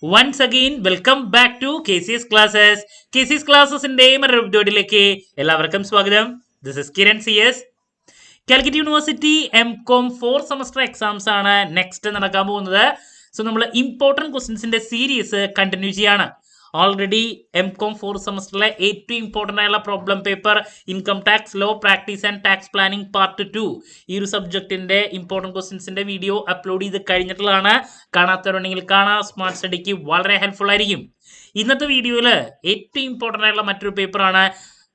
Once again, welcome back to KCS Classes. KCS Classesന്റെ മറ്റൊരു വീഡിയോയിലേക്ക് എല്ലാവർക്കും സ്വാഗതം. This is Kiran CS. Calicut university M.Com 4 semester exams ആണ് next നടക്കാൻ പോകുന്നത്. സോ നമ്മൾ ഇമ്പോർട്ടൻറ്റ് ക്വസ്റ്റ്യൻസിന്റെ സീരീസ് കണ്ടിന്യൂ ചെയ്യാണ്. ഓൾറെഡി M.Com 4 സെമസ്റ്ററിലെ ഏറ്റവും ഇമ്പോർട്ടൻ്റ് ആയുള്ള problem paper income tax law practice and tax planning part 2 ഈ ഒരു സബ്ജക്റ്റിന്റെ ഇമ്പോർട്ടൻറ്റ് ക്വസ്റ്റ്യൻസിന്റെ വീഡിയോ അപ്ലോഡ് ചെയ്ത് കഴിഞ്ഞിട്ടുള്ളതാണ്. കാണാത്തവരുണ്ടെങ്കിൽ കാണാം. സ്മാർട്ട് സ്റ്റഡിക്ക് വളരെ ഹെൽപ്ഫുൾ ആയിരിക്കും. ഇന്നത്തെ വീഡിയോയിൽ ഏറ്റവും ഇമ്പോർട്ടൻ്റ് ആയുള്ള മറ്റൊരു പേപ്പറാണ്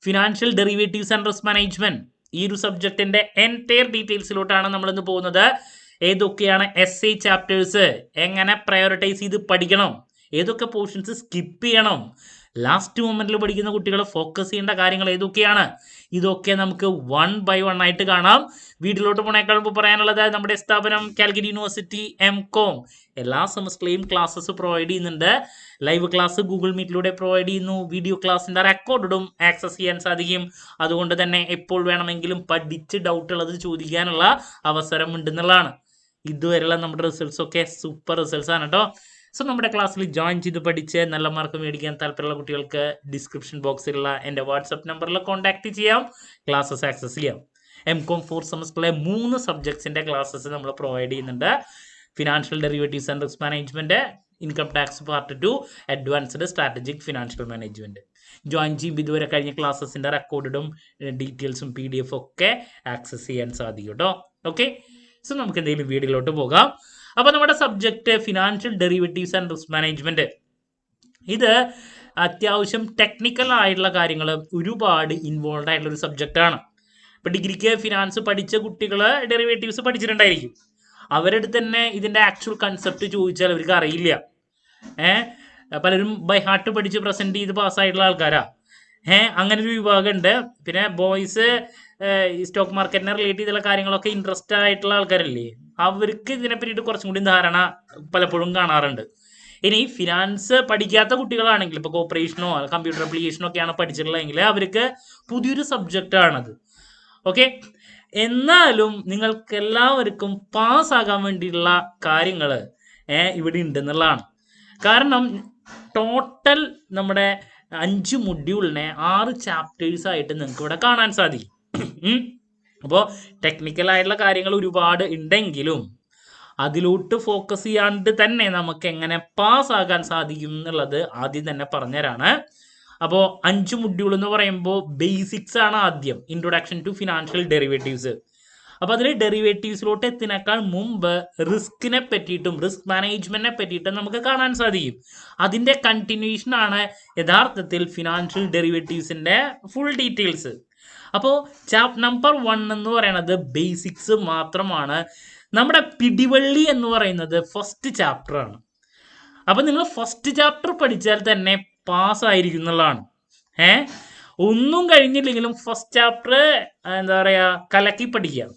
financial derivatives and risk management. ഈ ഒരു സബ്ജക്റ്റിന്റെ എൻറ്റയർ ഡീറ്റെയിൽസിലോട്ടാണ് നമ്മളിന്ന് പോകുന്നത്. ഏതൊക്കെയാണ് എസ് എ ചാപ്റ്റേഴ്സ്, എങ്ങനെ പ്രയോറിറ്റൈസ് ചെയ്ത് പഠിക്കണം, ഏതൊക്കെ പോർഷൻസ് സ്കിപ്പ് ചെയ്യണം, ലാസ്റ്റ് മൊമെന്റിൽ പഠിക്കുന്ന കുട്ടികൾ ഫോക്കസ് ചെയ്യേണ്ട കാര്യങ്ങൾ ഏതൊക്കെയാണ്, ഇതൊക്കെ നമുക്ക് 1 by 1 ആയിട്ട് കാണാം. വീട്ടിലോട്ട് പോണേക്കാൾ മുമ്പ് പറയാനുള്ളത്, നമ്മുടെ സ്ഥാപനം കാലിക്കറ്റ് യൂണിവേഴ്സിറ്റി M.Com എല്ലാ സെമസ്റ്ററിലെയും ക്ലാസ്സസ് പ്രൊവൈഡ് ചെയ്യുന്നുണ്ട്. ലൈവ് ക്ലാസ് ഗൂഗിൾ മീറ്റിലൂടെ പ്രൊവൈഡ് ചെയ്യുന്നു. വീഡിയോ ക്ലാസ്സിൻ്റെ റെക്കോർഡും ആക്സസ് ചെയ്യാൻ സാധിക്കും. അതുകൊണ്ട് തന്നെ എപ്പോൾ വേണമെങ്കിലും പഠിച്ച് ഡൗട്ട് ഉള്ളത് ചോദിക്കാനുള്ള അവസരം ഉണ്ടെന്നുള്ളതാണ്. ഇതുവരെയുള്ള നമ്മുടെ റിസൾട്ട്സ് ഒക്കെ സൂപ്പർ റിസൾട്ട്സ് ആണ് കേട്ടോ. സോ നമ്മുടെ ക്ലാസ്സിൽ ജോയിൻ ചെയ്ത് പഠിച്ച് നല്ല മാർക്ക് മേടിക്കാൻ താല്പര്യമുള്ള കുട്ടികൾക്ക് ഡിസ്ക്രിപ്ഷൻ ബോക്സിലുള്ള എൻ്റെ വാട്സപ്പ് നമ്പറിൽ കോൺടാക്ട് ചെയ്യാം, ക്ലാസ്സസ് ആക്സസ് ചെയ്യാം. M.Com 4 സെമസ്റ്ററിലെ 3 സബ്ജക്ട്സിൻ്റെ ക്ലാസ്സസ് നമ്മൾ പ്രൊവൈഡ് ചെയ്യുന്നുണ്ട്. Financial derivatives and risk management, income tax part 2, advanced strategic financial management. Join ചെയ്യുമ്പോൾ ഇതുവരെ കഴിഞ്ഞ ക്ലാസ്സസിൻ്റെ റെക്കോർഡും ഡീറ്റെയിൽസും PDF ഒക്കെ ആക്സസ് ചെയ്യാൻ സാധിക്കും കേട്ടോ. ഓക്കെ, സോ നമുക്ക് എന്തെങ്കിലും വീഡിയോയിലോട്ട് പോകാം. അപ്പോൾ നമ്മുടെ subject financial derivatives and risk management, ഇത് അത്യാവശ്യം ടെക്നിക്കൽ ആയിട്ടുള്ള കാര്യങ്ങൾ ഒരുപാട് ഇൻവോൾവ് ആയിട്ടുള്ള ഒരു സബ്ജക്റ്റാണ്. ഇപ്പോൾ ഡിഗ്രിക്ക് ഫിനാൻസ് പഠിച്ച കുട്ടികൾ ഡെറിവേറ്റീവ്സ് പഠിച്ചിട്ടുണ്ടായിരിക്കും. അവരുടെ തന്നെ ഇതിൻ്റെ ആക്ച്വൽ കൺസെപ്റ്റ് ചോദിച്ചാൽ അവർക്ക് അറിയില്ല. പലരും ബൈ ഹാർട്ട് പഠിച്ച് പ്രസൻറ്റ് ചെയ്ത് പാസ്സായിട്ടുള്ള ആൾക്കാരാ. അങ്ങനെ ഒരു വിഭാഗം ഉണ്ട്. പിന്നെ ബോയ്സ് ഈ സ്റ്റോക്ക് മാർക്കറ്റിനെ റിലേറ്റ് ചെയ്തുള്ള കാര്യങ്ങളൊക്കെ ഇൻട്രസ്റ്റ് ആയിട്ടുള്ള ആൾക്കാരല്ലേ, അവർക്ക് ഇതിനെ പറ്റിയിട്ട് കുറച്ചും കൂടി ധാരണ പലപ്പോഴും കാണാറുണ്ട്. ഇനി ഫിനാൻസ് പഠിക്കാത്ത കുട്ടികളാണെങ്കിൽ, ഇപ്പോൾ കോർപ്പറേഷനോ കമ്പ്യൂട്ടർ അപ്ലിക്കേഷനോ ഒക്കെയാണ് പഠിച്ചിട്ടുള്ളതെങ്കിൽ അവർക്ക് പുതിയൊരു സബ്ജക്റ്റാണത്. ഓക്കെ, എന്നാലും നിങ്ങൾക്ക് എല്ലാവർക്കും പാസ്സാകാൻ വേണ്ടിയിട്ടുള്ള കാര്യങ്ങൾ ഇവിടെ ഉണ്ടെന്നുള്ളതാണ്. കാരണം ടോട്ടൽ നമ്മുടെ 5 മൊഡ്യൂളിനെ 6 ചാപ്റ്റേഴ്സ് ആയിട്ട് നിങ്ങൾക്ക് ഇവിടെ കാണാൻ സാധിക്കും. അപ്പോൾ ടെക്നിക്കലായിട്ടുള്ള കാര്യങ്ങൾ ഒരുപാട് ഉണ്ടെങ്കിലും അതിലോട്ട് ഫോക്കസ് ചെയ്യാണ്ട് തന്നെ നമുക്ക് എങ്ങനെ പാസ്സാകാൻ സാധിക്കും എന്നുള്ളത് ആദ്യം തന്നെ പറഞ്ഞുതരാണ്. അപ്പോൾ 5 മൊഡ്യൂൾ എന്ന് പറയുമ്പോൾ ബേസിക്സ് ആണ് ആദ്യം, ഇൻട്രൊഡക്ഷൻ ടു ഫിനാൻഷ്യൽ ഡെറിവേറ്റീവ്സ്. അപ്പോൾ അതിൽ ഡെറിവേറ്റീവ്സിലോട്ട് എത്തിനേക്കാൾ മുമ്പ് റിസ്കിനെ പറ്റിയിട്ടും റിസ്ക് മാനേജ്മെന്റിനെ പറ്റിയിട്ടും നമുക്ക് കാണാൻ സാധിക്കും. അതിൻ്റെ കണ്ടിന്യൂഷൻ ആണ് യഥാർത്ഥത്തിൽ ഫിനാൻഷ്യൽ ഡെറിവേറ്റീവ്സിൻ്റെ ഫുൾ ഡീറ്റെയിൽസ്. അപ്പോൾ നമ്പർ 1 എന്ന് പറയുന്നത് ബേസിക്സ് മാത്രമാണ്. നമ്മുടെ പിടിവള്ളി എന്ന് പറയുന്നത് ഫസ്റ്റ് ചാപ്റ്റർ ആണ്. അപ്പോൾ നിങ്ങൾ ഫസ്റ്റ് ചാപ്റ്റർ പഠിച്ചാൽ തന്നെ പാസ്സായിരിക്കും എന്നുള്ളതാണ്. ഒന്നും കഴിഞ്ഞില്ലെങ്കിലും ഫസ്റ്റ് ചാപ്റ്റർ എന്താ പറയുക, കലക്കി പഠിക്കുക,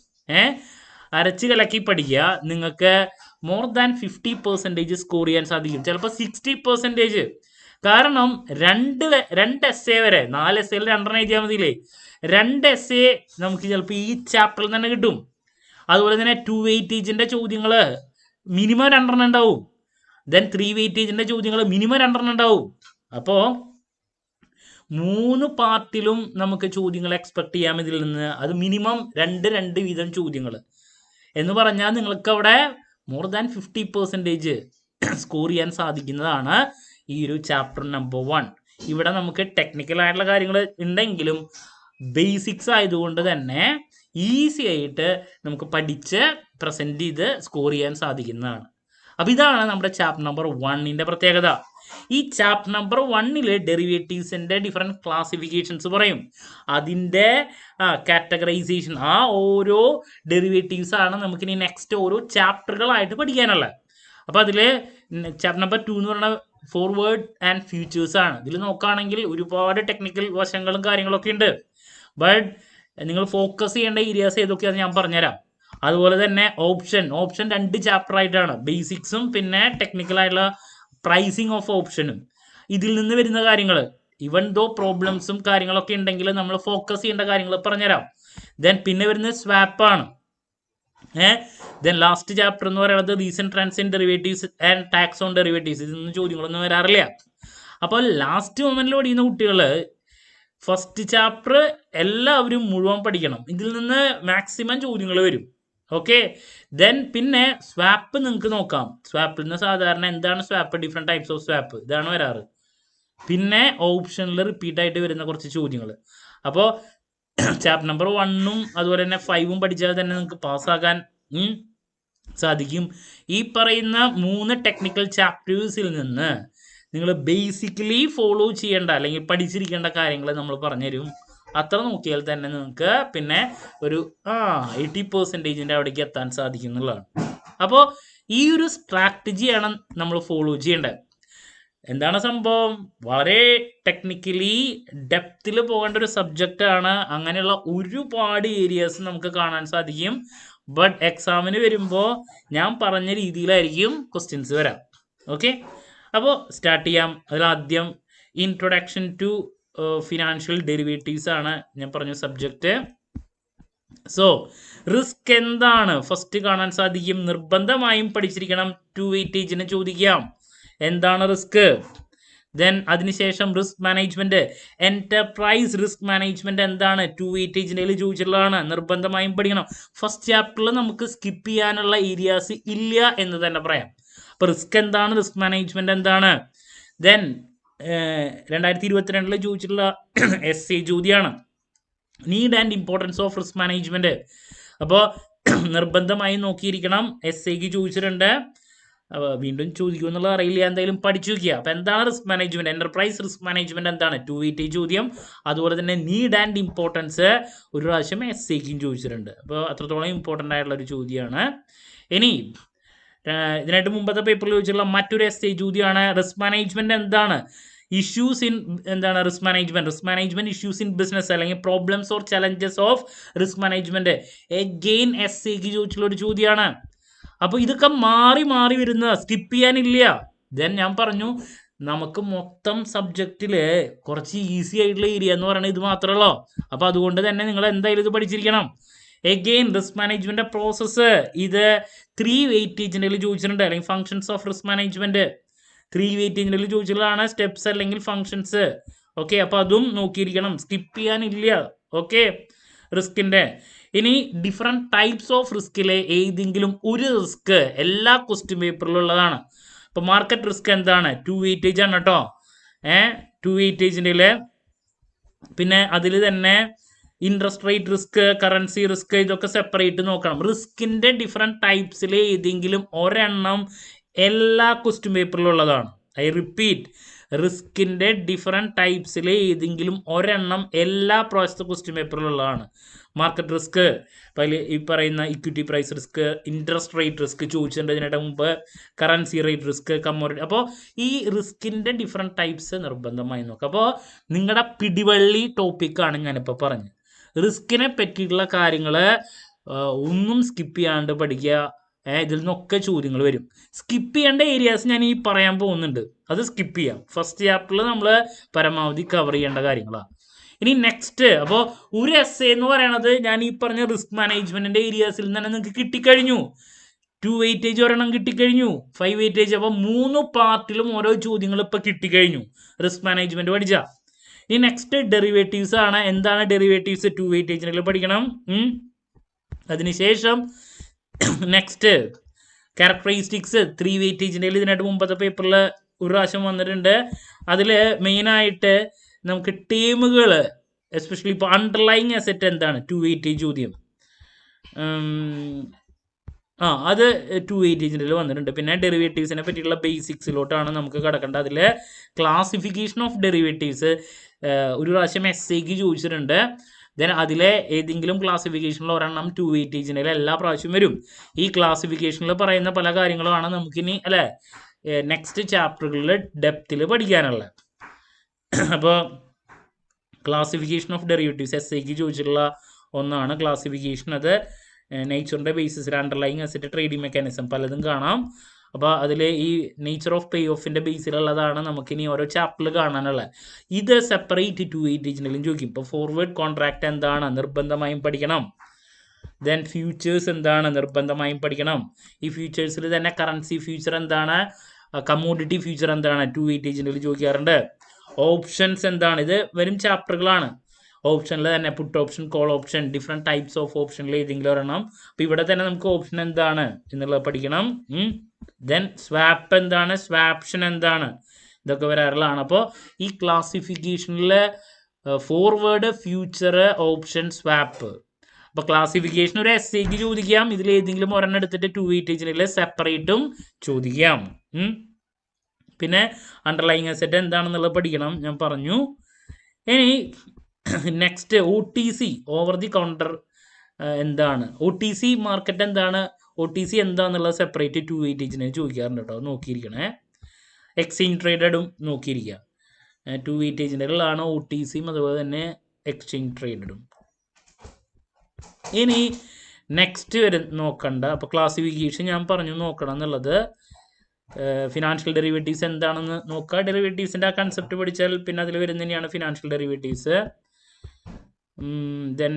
അരച്ച് കലക്കി പഠിക്കുക. നിങ്ങൾക്ക് മോർ ദാൻ 50% സ്കോർ ചെയ്യാൻ സാധിക്കും, ചിലപ്പോൾ 60%. കാരണം രണ്ട് essay വരെ, 4 essayയിൽ 2 എഴുതിയാൽ മതിയില്ലേ, 2 essay നമുക്ക് ചിലപ്പോൾ ഈ ചാപ്റ്ററിൽ തന്നെ കിട്ടും. അതുപോലെ തന്നെ 2 വെയിറ്റേജിൻ്റെ ചോദ്യങ്ങൾ മിനിമം 2 ഉണ്ടാവും. ദെൻ 3 വെയിറ്റേജിൻ്റെ ചോദ്യങ്ങൾ മിനിമം 2 ഉണ്ടാവും. അപ്പോൾ 3 പാർട്ടിലും നമുക്ക് ചോദ്യങ്ങൾ എക്സ്പെക്ട് ചെയ്യാം ഇതിൽ നിന്ന്. അത് മിനിമം 2 വീതം ചോദ്യങ്ങൾ എന്ന് പറഞ്ഞാൽ നിങ്ങൾക്ക് അവിടെ മോർ ദാൻ 50% സ്കോർ ചെയ്യാൻ സാധിക്കുന്നതാണ് ഈ ഒരു ചാപ്റ്റർ നമ്പർ 1. ഇവിടെ നമുക്ക് ടെക്നിക്കൽ ആയിട്ടുള്ള കാര്യങ്ങൾ ഉണ്ടെങ്കിലും ബേസിക്സ് ആയതുകൊണ്ട് തന്നെ ഈസി ആയിട്ട് നമുക്ക് പഠിച്ച് പ്രസൻറ്റ് ചെയ്ത് സ്കോർ ചെയ്യാൻ സാധിക്കുന്നതാണ്. അപ്പോൾ ഇതാണ് നമ്മുടെ ചാപ്റ്റർ നമ്പർ 1ൻ്റെ പ്രത്യേകത. ഈ ചാപ്റ്റർ നമ്പർ 1 ഡെറിവേറ്റീവ്സിൻ്റെ ഡിഫറെൻറ്റ് ക്ലാസിഫിക്കേഷൻസ് പറയും. അതിൻ്റെ കാറ്റഗറൈസേഷൻ, ആ ഓരോ ഡെറിവേറ്റീവ്സ് ആണ് നമുക്കിനി നെക്സ്റ്റ് ഓരോ ചാപ്റ്ററുകളായിട്ട് പഠിക്കാനുള്ളത്. അപ്പോൾ അതിൽ ചാപ്റ്റർ നമ്പർ 2 എന്ന് പറയുന്നത് ഫോർവേഡ് ആൻഡ് ഫ്യൂച്ചേഴ്സ് ആണ്. ഇതിൽ നോക്കുകയാണെങ്കിൽ ഒരുപാട് ടെക്നിക്കൽ വശങ്ങളും കാര്യങ്ങളൊക്കെ ഉണ്ട്. ബട്ട് നിങ്ങൾ ഫോക്കസ് ചെയ്യേണ്ട ഏരിയാസ് ഏതൊക്കെയാണെന്ന് ഞാൻ പറഞ്ഞുതരാം. അതുപോലെ തന്നെ ഓപ്ഷൻ 2 ചാപ്റ്റർ ആയിട്ടാണ്, ബേസിക്സും പിന്നെ ടെക്നിക്കലായിട്ടുള്ള പ്രൈസിങ് ഓഫ് ഓപ്ഷനും. ഇതിൽ നിന്ന് വരുന്ന കാര്യങ്ങൾ, ഇവൻ ദോ പ്രോബ്ലംസും കാര്യങ്ങളൊക്കെ ഉണ്ടെങ്കിൽ നമ്മൾ ഫോക്കസ് ചെയ്യേണ്ട കാര്യങ്ങൾ പറഞ്ഞുതരാം. ദെൻ പിന്നെ വരുന്നത് സ്വാപ്പാണ്. ദെൻ ലാസ്റ്റ് ചാപ്റ്റർ എന്ന് പറയുന്നത് recent transient derivatives and tax on derivatives. ഇതൊന്നും ചോദ്യങ്ങളൊന്നും വരാറില്ല. അപ്പോൾ ലാസ്റ്റ് മൊമെന്റിൽ പഠിക്കുന്ന കുട്ടികൾ ഫസ്റ്റ് ചാപ്റ്റർ എല്ലാവരും മുഴുവൻ പഠിക്കണം. ഇതിൽ നിന്ന് മാക്സിമം ചോദ്യങ്ങൾ വരും. ഓക്കെ, ദെൻ പിന്നെ സ്വാപ്പ് നിങ്ങൾക്ക് നോക്കാം. സ്വാപ്പിൽ നിന്ന് സാധാരണ എന്താണ് swap, different types of swap, ഇതാണ് വരാറ്. പിന്നെ ഓപ്ഷനിൽ റിപ്പീറ്റ് ആയിട്ട് വരുന്ന കുറച്ച് ചോദ്യങ്ങൾ. അപ്പോൾ ചാപ്റ്റർ നമ്പർ 1ഉം അതുപോലെ തന്നെ 5ഉം പഠിച്ചാൽ തന്നെ നിങ്ങൾക്ക് പാസ്സാക്കാൻ സാധിക്കും. ഈ പറയുന്ന 3 ടെക്നിക്കൽ ചാപ്റ്റേഴ്സിൽ നിന്ന് നിങ്ങൾ ബേസിക്കലി ഫോളോ ചെയ്യേണ്ട അല്ലെങ്കിൽ പഠിച്ചിരിക്കേണ്ട കാര്യങ്ങൾ നമ്മൾ പറഞ്ഞുതരും. അത്ര നോക്കിയാൽ തന്നെ നിങ്ങൾക്ക് പിന്നെ ഒരു 80% അവിടേക്ക് എത്താൻ സാധിക്കും എന്നുള്ളതാണ്. അപ്പോൾ ഈ ഒരു സ്ട്രാറ്റജിയാണ് നമ്മൾ ഫോളോ ചെയ്യേണ്ടത്. എന്താണ് സംഭവം, വളരെ ടെക്നിക്കലി ഡെപ്തിൽ പോകേണ്ട ഒരു സബ്ജക്റ്റ് ആണ്. അങ്ങനെയുള്ള ഒരുപാട് ഏരിയാസ് നമുക്ക് കാണാൻ സാധിക്കും. ബട്ട് എക്സാമിന് വരുമ്പോൾ ഞാൻ പറഞ്ഞ രീതിയിലായിരിക്കും ക്വസ്റ്റ്യൻസ് വരാം. ഓക്കെ, അപ്പോൾ സ്റ്റാർട്ട് ചെയ്യാം. അതിലാദ്യം ഇൻട്രൊഡക്ഷൻ ടു ഫിനാൻഷ്യൽ ഡെറിവേറ്റീവ്സ് ആണ് ഞാൻ പറഞ്ഞ സബ്ജക്റ്റ്. സോ റിസ്ക് എന്താണ് ഫസ്റ്റ് കാണാൻ സാധിക്കും. നിർബന്ധമായും പഠിച്ചിരിക്കണം. 2 വെയിറ്റേജിന് ചോദിക്കാം എന്താണ് റിസ്ക്. ദെൻ അതിനുശേഷം risk management, enterprise risk management എന്താണ്, 2 വെയിറ്റേജിന്റെ ചോദിച്ചിട്ടുള്ളതാണ്, നിർബന്ധമായും പഠിക്കണം. ഫസ്റ്റ് ചാപ്റ്ററിൽ നമുക്ക് സ്കിപ്പ് ചെയ്യാനുള്ള ഏരിയാസ് ഇല്ല എന്ന് തന്നെ പറയാം. അപ്പൊ റിസ്ക് എന്താണ്, റിസ്ക് മാനേജ്മെന്റ് എന്താണ്. ദെൻ 2022 ചോദിച്ചിട്ടുള്ള essay ചോദ്യമാണ് need and importance of risk management. അപ്പോൾ നിർബന്ധമായും നോക്കിയിരിക്കണം. essayക്ക് ചോദിച്ചിട്ടുണ്ട്. വീണ്ടും ചോദിക്കും എന്നുള്ളത് അറിയില്ല, എന്തായാലും പഠിച്ചു നോക്കിയ. അപ്പൊ എന്താണ് risk management, enterprise risk management എന്താണ്, 2 വെയിറ്റേജ് ചോദ്യം. അതുപോലെ തന്നെ നീഡ് ആൻഡ് ഇമ്പോർട്ടൻസ് ഒരു പ്രാവശ്യം essayക്കും ചോദിച്ചിട്ടുണ്ട്. അപ്പോൾ അത്രത്തോളം ഇമ്പോർട്ടൻ്റ് ആയിട്ടുള്ള ഒരു ചോദ്യമാണ്. ഇനി ഇതിനായിട്ട് മുമ്പത്തെ പേപ്പറിൽ ചോദിച്ചിട്ടുള്ള മറ്റൊരു essay ചോദ്യമാണ് റിസ്ക് മാനേജ്മെന്റ് എന്താണ്, ഇഷ്യൂസ് ഇൻ എന്താണ് risk management issues in business അല്ലെങ്കിൽ problems or challenges of risk management. Again essayക്ക് ചോദിച്ചിട്ടുള്ള ഒരു ചോദ്യമാണ്. അപ്പോൾ ഇതൊക്കെ മാറി മാറി വരുന്ന, സ്കിപ്പ് ചെയ്യാനില്ല. ദെൻ ഞാൻ പറഞ്ഞു നമുക്ക് മൊത്തം സബ്ജക്റ്റില് കുറച്ച് ഈസി ആയിട്ടുള്ള ഏരിയ എന്ന് പറയുന്നത് ഇത് മാത്രമല്ലോ. അപ്പൊ അതുകൊണ്ട് തന്നെ നിങ്ങൾ എന്തായാലും ഇത് പഠിച്ചിരിക്കണം. എഗെയിൻ റിസ്ക് മാനേജ്മെന്റ് പ്രോസസ്സ്, ഇത് 3 വെയിറ്റേജിന്റെ ചോദിച്ചിട്ടുണ്ട്, അല്ലെങ്കിൽ ഫങ്ഷൻസ് ഓഫ് റിസ്ക് മാനേജ്മെന്റ് 3 വെയിറ്റേജിന്റെ ചോദിച്ചിട്ടുള്ളതാണ്, സ്റ്റെപ്സ് അല്ലെങ്കിൽ ഫങ്ഷൻസ്. ഓക്കെ, അപ്പൊ അതും നോക്കിയിരിക്കണം, സ്കിപ്പ് ചെയ്യാനില്ല. ഓക്കെ, റിസ്കിന്റെ ഇനി ഡിഫറെന്റ് ടൈപ്സ് ഓഫ് റിസ്കിലെ ഏതെങ്കിലും ഒരു റിസ്ക് എല്ലാ ക്വസ്റ്റ്യൻ പേപ്പറിലും ഉള്ളതാണ്. ഇപ്പൊ മാർക്കറ്റ് റിസ്ക് എന്താണ്, 2 വെയിറ്റേജ് ആണ് കേട്ടോ. 2 വെയിറ്റേജിന്റെ പിന്നെ അതിൽ തന്നെ interest rate risk, currency risk, ഇതൊക്കെ സെപ്പറേറ്റ് നോക്കണം. റിസ്കിന്റെ ഡിഫറെന്റ് ടൈപ്സിൽ ഏതെങ്കിലും ഒരെണ്ണം എല്ലാ ക്വസ്റ്റ്യൻ പേപ്പറിലും ഉള്ളതാണ്. ഐ റിപ്പീറ്റ്, റിസ്കിന്റെ ഡിഫറെന്റ് ടൈപ്സിൽ ഏതെങ്കിലും ഒരെണ്ണം എല്ലാ പ്രാവശ്യത്തെ ക്വസ്റ്റ്യൻ പേപ്പറിലുള്ളതാണ്. മാർക്കറ്റ് റിസ്ക്, ഈ പറയുന്ന equity price risk, interest rate risk ചോദിച്ചിട്ടുണ്ട് ഇതിനായിട്ട് മുമ്പ്, കറൻസി റേറ്റ് റിസ്ക്, കമ്മോഡിറ്റി. അപ്പോൾ ഈ റിസ്കിന്റെ ഡിഫറെന്റ് ടൈപ്സ് നിർബന്ധമായി നോക്കുക. അപ്പോൾ നിങ്ങളുടെ പിടിവള്ളി ടോപ്പിക്കാണ് ഞാനിപ്പോൾ പറഞ്ഞത്. റിസ്കിനെ പറ്റിയിട്ടുള്ള കാര്യങ്ങൾ ഒന്നും സ്കിപ്പ് ചെയ്യാണ്ട് പഠിക്കുക. ഇതിൽ നിന്നൊക്കെ ചോദ്യങ്ങൾ വരും. സ്കിപ്പ് ചെയ്യേണ്ട ഏരിയാസ് ഞാൻ ഈ പറയാൻ പോകുന്നുണ്ട്, അത് സ്കിപ്പ് ചെയ്യാം. ഫസ്റ്റ് ചാപ്റ്ററിൽ നമ്മൾ പരമാവധി കവർ ചെയ്യേണ്ട കാര്യങ്ങളാണ്. ഇനി നെക്സ്റ്റ്, അപ്പോൾ ഒരു essay എന്ന് പറയണത് ഞാൻ ഈ പറഞ്ഞ റിസ്ക് മാനേജ്മെന്റിന്റെ ഏരിയാസിൽ തന്നെ നിങ്ങൾക്ക് കിട്ടിക്കഴിഞ്ഞു. 2 വെയിറ്റേജ് ഒരെണ്ണം കിട്ടിക്കഴിഞ്ഞു, 5 വെയിറ്റേജ്. അപ്പോൾ 3 പാർട്ടിലും ഓരോ ചോദ്യങ്ങൾ ഇപ്പൊ കിട്ടിക്കഴിഞ്ഞു റിസ്ക് മാനേജ്മെന്റ് പഠിച്ച. ഇനി നെക്സ്റ്റ് ഡെറിവേറ്റീവ്സ് ആണ്. എന്താണ് ഡെറിവേറ്റീവ്സ്, 2 വെയിറ്റേജിൽ പഠിക്കണം. അതിനുശേഷം നെക്സ്റ്റ് ക്യാരക്ടറിസ്റ്റിക്സ്, 3 വെയിറ്റേജിന്റെ ഇതിനായിട്ട് മുമ്പത്തെ പേപ്പറിൽ ഒരു പ്രാവശ്യം വന്നിട്ടുണ്ട്. അതിൽ മെയിനായിട്ട് നമുക്ക് ടേമുകൾ, എസ്പെഷ്യലി ഇപ്പോൾ അണ്ടർലൈങ് അസെറ്റ് എന്താണ്, 2 വെയിറ്റേജ് ചോദ്യം. അത് 2 വെയിറ്റേജിൽ വന്നിട്ടുണ്ട്. പിന്നെ ഡെറിവേറ്റീവ്സിനെ പറ്റിയുള്ള ബേസിക്സിലോട്ടാണ് നമുക്ക് കിടക്കേണ്ടത്. അതിൽ ക്ലാസിഫിക്കേഷൻ ഓഫ് ഡെറിവേറ്റീവ്സ് ഒരു പ്രാവശ്യം essayക്ക് ചോദിച്ചിട്ടുണ്ട്. ദെൻ അതിലെ ഏതെങ്കിലും ക്ലാസിഫിക്കേഷനിൽ ഒരെണ്ണം 2 വെയിറ്റേജിൻ്റെ എല്ലാ പ്രാവശ്യം വരും. ഈ ക്ലാസിഫിക്കേഷനിൽ പറയുന്ന പല കാര്യങ്ങളുമാണ് നമുക്കിനി അല്ലേ നെക്സ്റ്റ് ചാപ്റ്ററുകളിൽ ഡെപ്തിൽ പഠിക്കാനുള്ളത്. അപ്പോൾ ക്ലാസിഫിക്കേഷൻ ഓഫ് ഡെറിവേറ്റീവ്സ് essayക്ക് ചോദിച്ചിട്ടുള്ള ഒന്നാണ് ക്ലാസിഫിക്കേഷൻ. അത് നേച്ചറിൻ്റെ ബേസിസിൽ അണ്ടർലൈങ് അസെറ്റ്, ട്രേഡിംഗ് മെക്കാനിസം പലതും കാണാം. അപ്പോൾ അതിൽ ഈ നേച്ചർ ഓഫ് പേ ഓഫിൻ്റെ ബേസിലുള്ളതാണ് നമുക്കിനി ഓരോ ചാപ്റ്ററിൽ കാണാനുള്ളത്. ഇത് സെപ്പറേറ്റ് 2 വെയിറ്റേജിലും ചോദിക്കും. ഇപ്പോൾ ഫോർവേഡ് കോൺട്രാക്ട് എന്താണ്, നിർബന്ധമായും പഠിക്കണം. ദെൻ ഫ്യൂച്ചേഴ്സ് എന്താണ് നിർബന്ധമായും പഠിക്കണം. ഈ ഫ്യൂച്ചേഴ്സിൽ തന്നെ കറൻസി ഫ്യൂച്ചർ എന്താണ്, കമ്മോഡിറ്റി ഫ്യൂച്ചർ എന്താണ്, 2 വെയിറ്റേജിൽ ചോദിക്കാറുണ്ട്. ഓപ്ഷൻസ് എന്താണ്, ഇത് വരും ചാപ്റ്ററുകളാണ്. ഓപ്ഷനിൽ തന്നെ puttu option, call option, different types of ഓപ്ഷനിൽ ഏതെങ്കിലും ഒരെണ്ണം. അപ്പോൾ ഇവിടെ തന്നെ നമുക്ക് ഓപ്ഷൻ എന്താണ് എന്നുള്ളത് പഠിക്കണം. ദെൻ സ്വാപ്പ് എന്താണ്, സ്വാപ്ഷൻ എന്താണ്, ഇതൊക്കെ വരാറുള്ളതാണ്. അപ്പോൾ ഈ ക്ലാസിഫിക്കേഷനിൽ ഫോർവേഡ്, ഫ്യൂച്ചർ, ഓപ്ഷൻ, സ്വാപ്പ്. അപ്പോൾ ക്ലാസിഫിക്കേഷൻ ഒരു എസ്സേക്ക് ചോദിക്കാം, ഇതിൽ ഏതെങ്കിലും ഒരെണ്ണം എടുത്തിട്ട് 2 വെയിറ്റേജിൽ സെപ്പറേറ്റും ചോദിക്കാം. പിന്നെ അണ്ടർലൈങ് അസറ്റ് എന്താണെന്നുള്ളത് പഠിക്കണം, ഞാൻ പറഞ്ഞു. ഇനി next OTC, over the counter എന്താണ്, OTC മാർക്കറ്റ് എന്താണ്, OTC എന്താണെന്നുള്ളത് സെപ്പറേറ്റ് 2 വെയിറ്റേജിന് ചോദിക്കാറുണ്ട് കേട്ടോ, നോക്കിയിരിക്കണേ. എക്സ്ചേഞ്ച് ട്രേഡഡും നോക്കിയിരിക്കുക. 2 വെയിറ്റേജിൻ്റെകളാണ് OTCയും അതുപോലെ തന്നെ എക്സ്ചേഞ്ച് ട്രേഡഡും. ഇനി നെക്സ്റ്റ് നോക്കണ്ട, അപ്പോൾ ക്ലാസിഫിക്കേഷൻ ഞാൻ പറഞ്ഞു നോക്കണം എന്നുള്ളത്. ഫിനാൻഷ്യൽ ഡെറിവേറ്റീവ്സ് എന്താണെന്ന് നോക്കുക. ഡെറിവേറ്റീവ്സിൻ്റെ ആ കൺസെപ്റ്റ് പഠിച്ചാൽ പിന്നെ അതിൽ വരുന്ന തന്നെയാണ് ഫിനാൻഷ്യൽ ഡെറിവേറ്റീവ്സ്. ദെൻ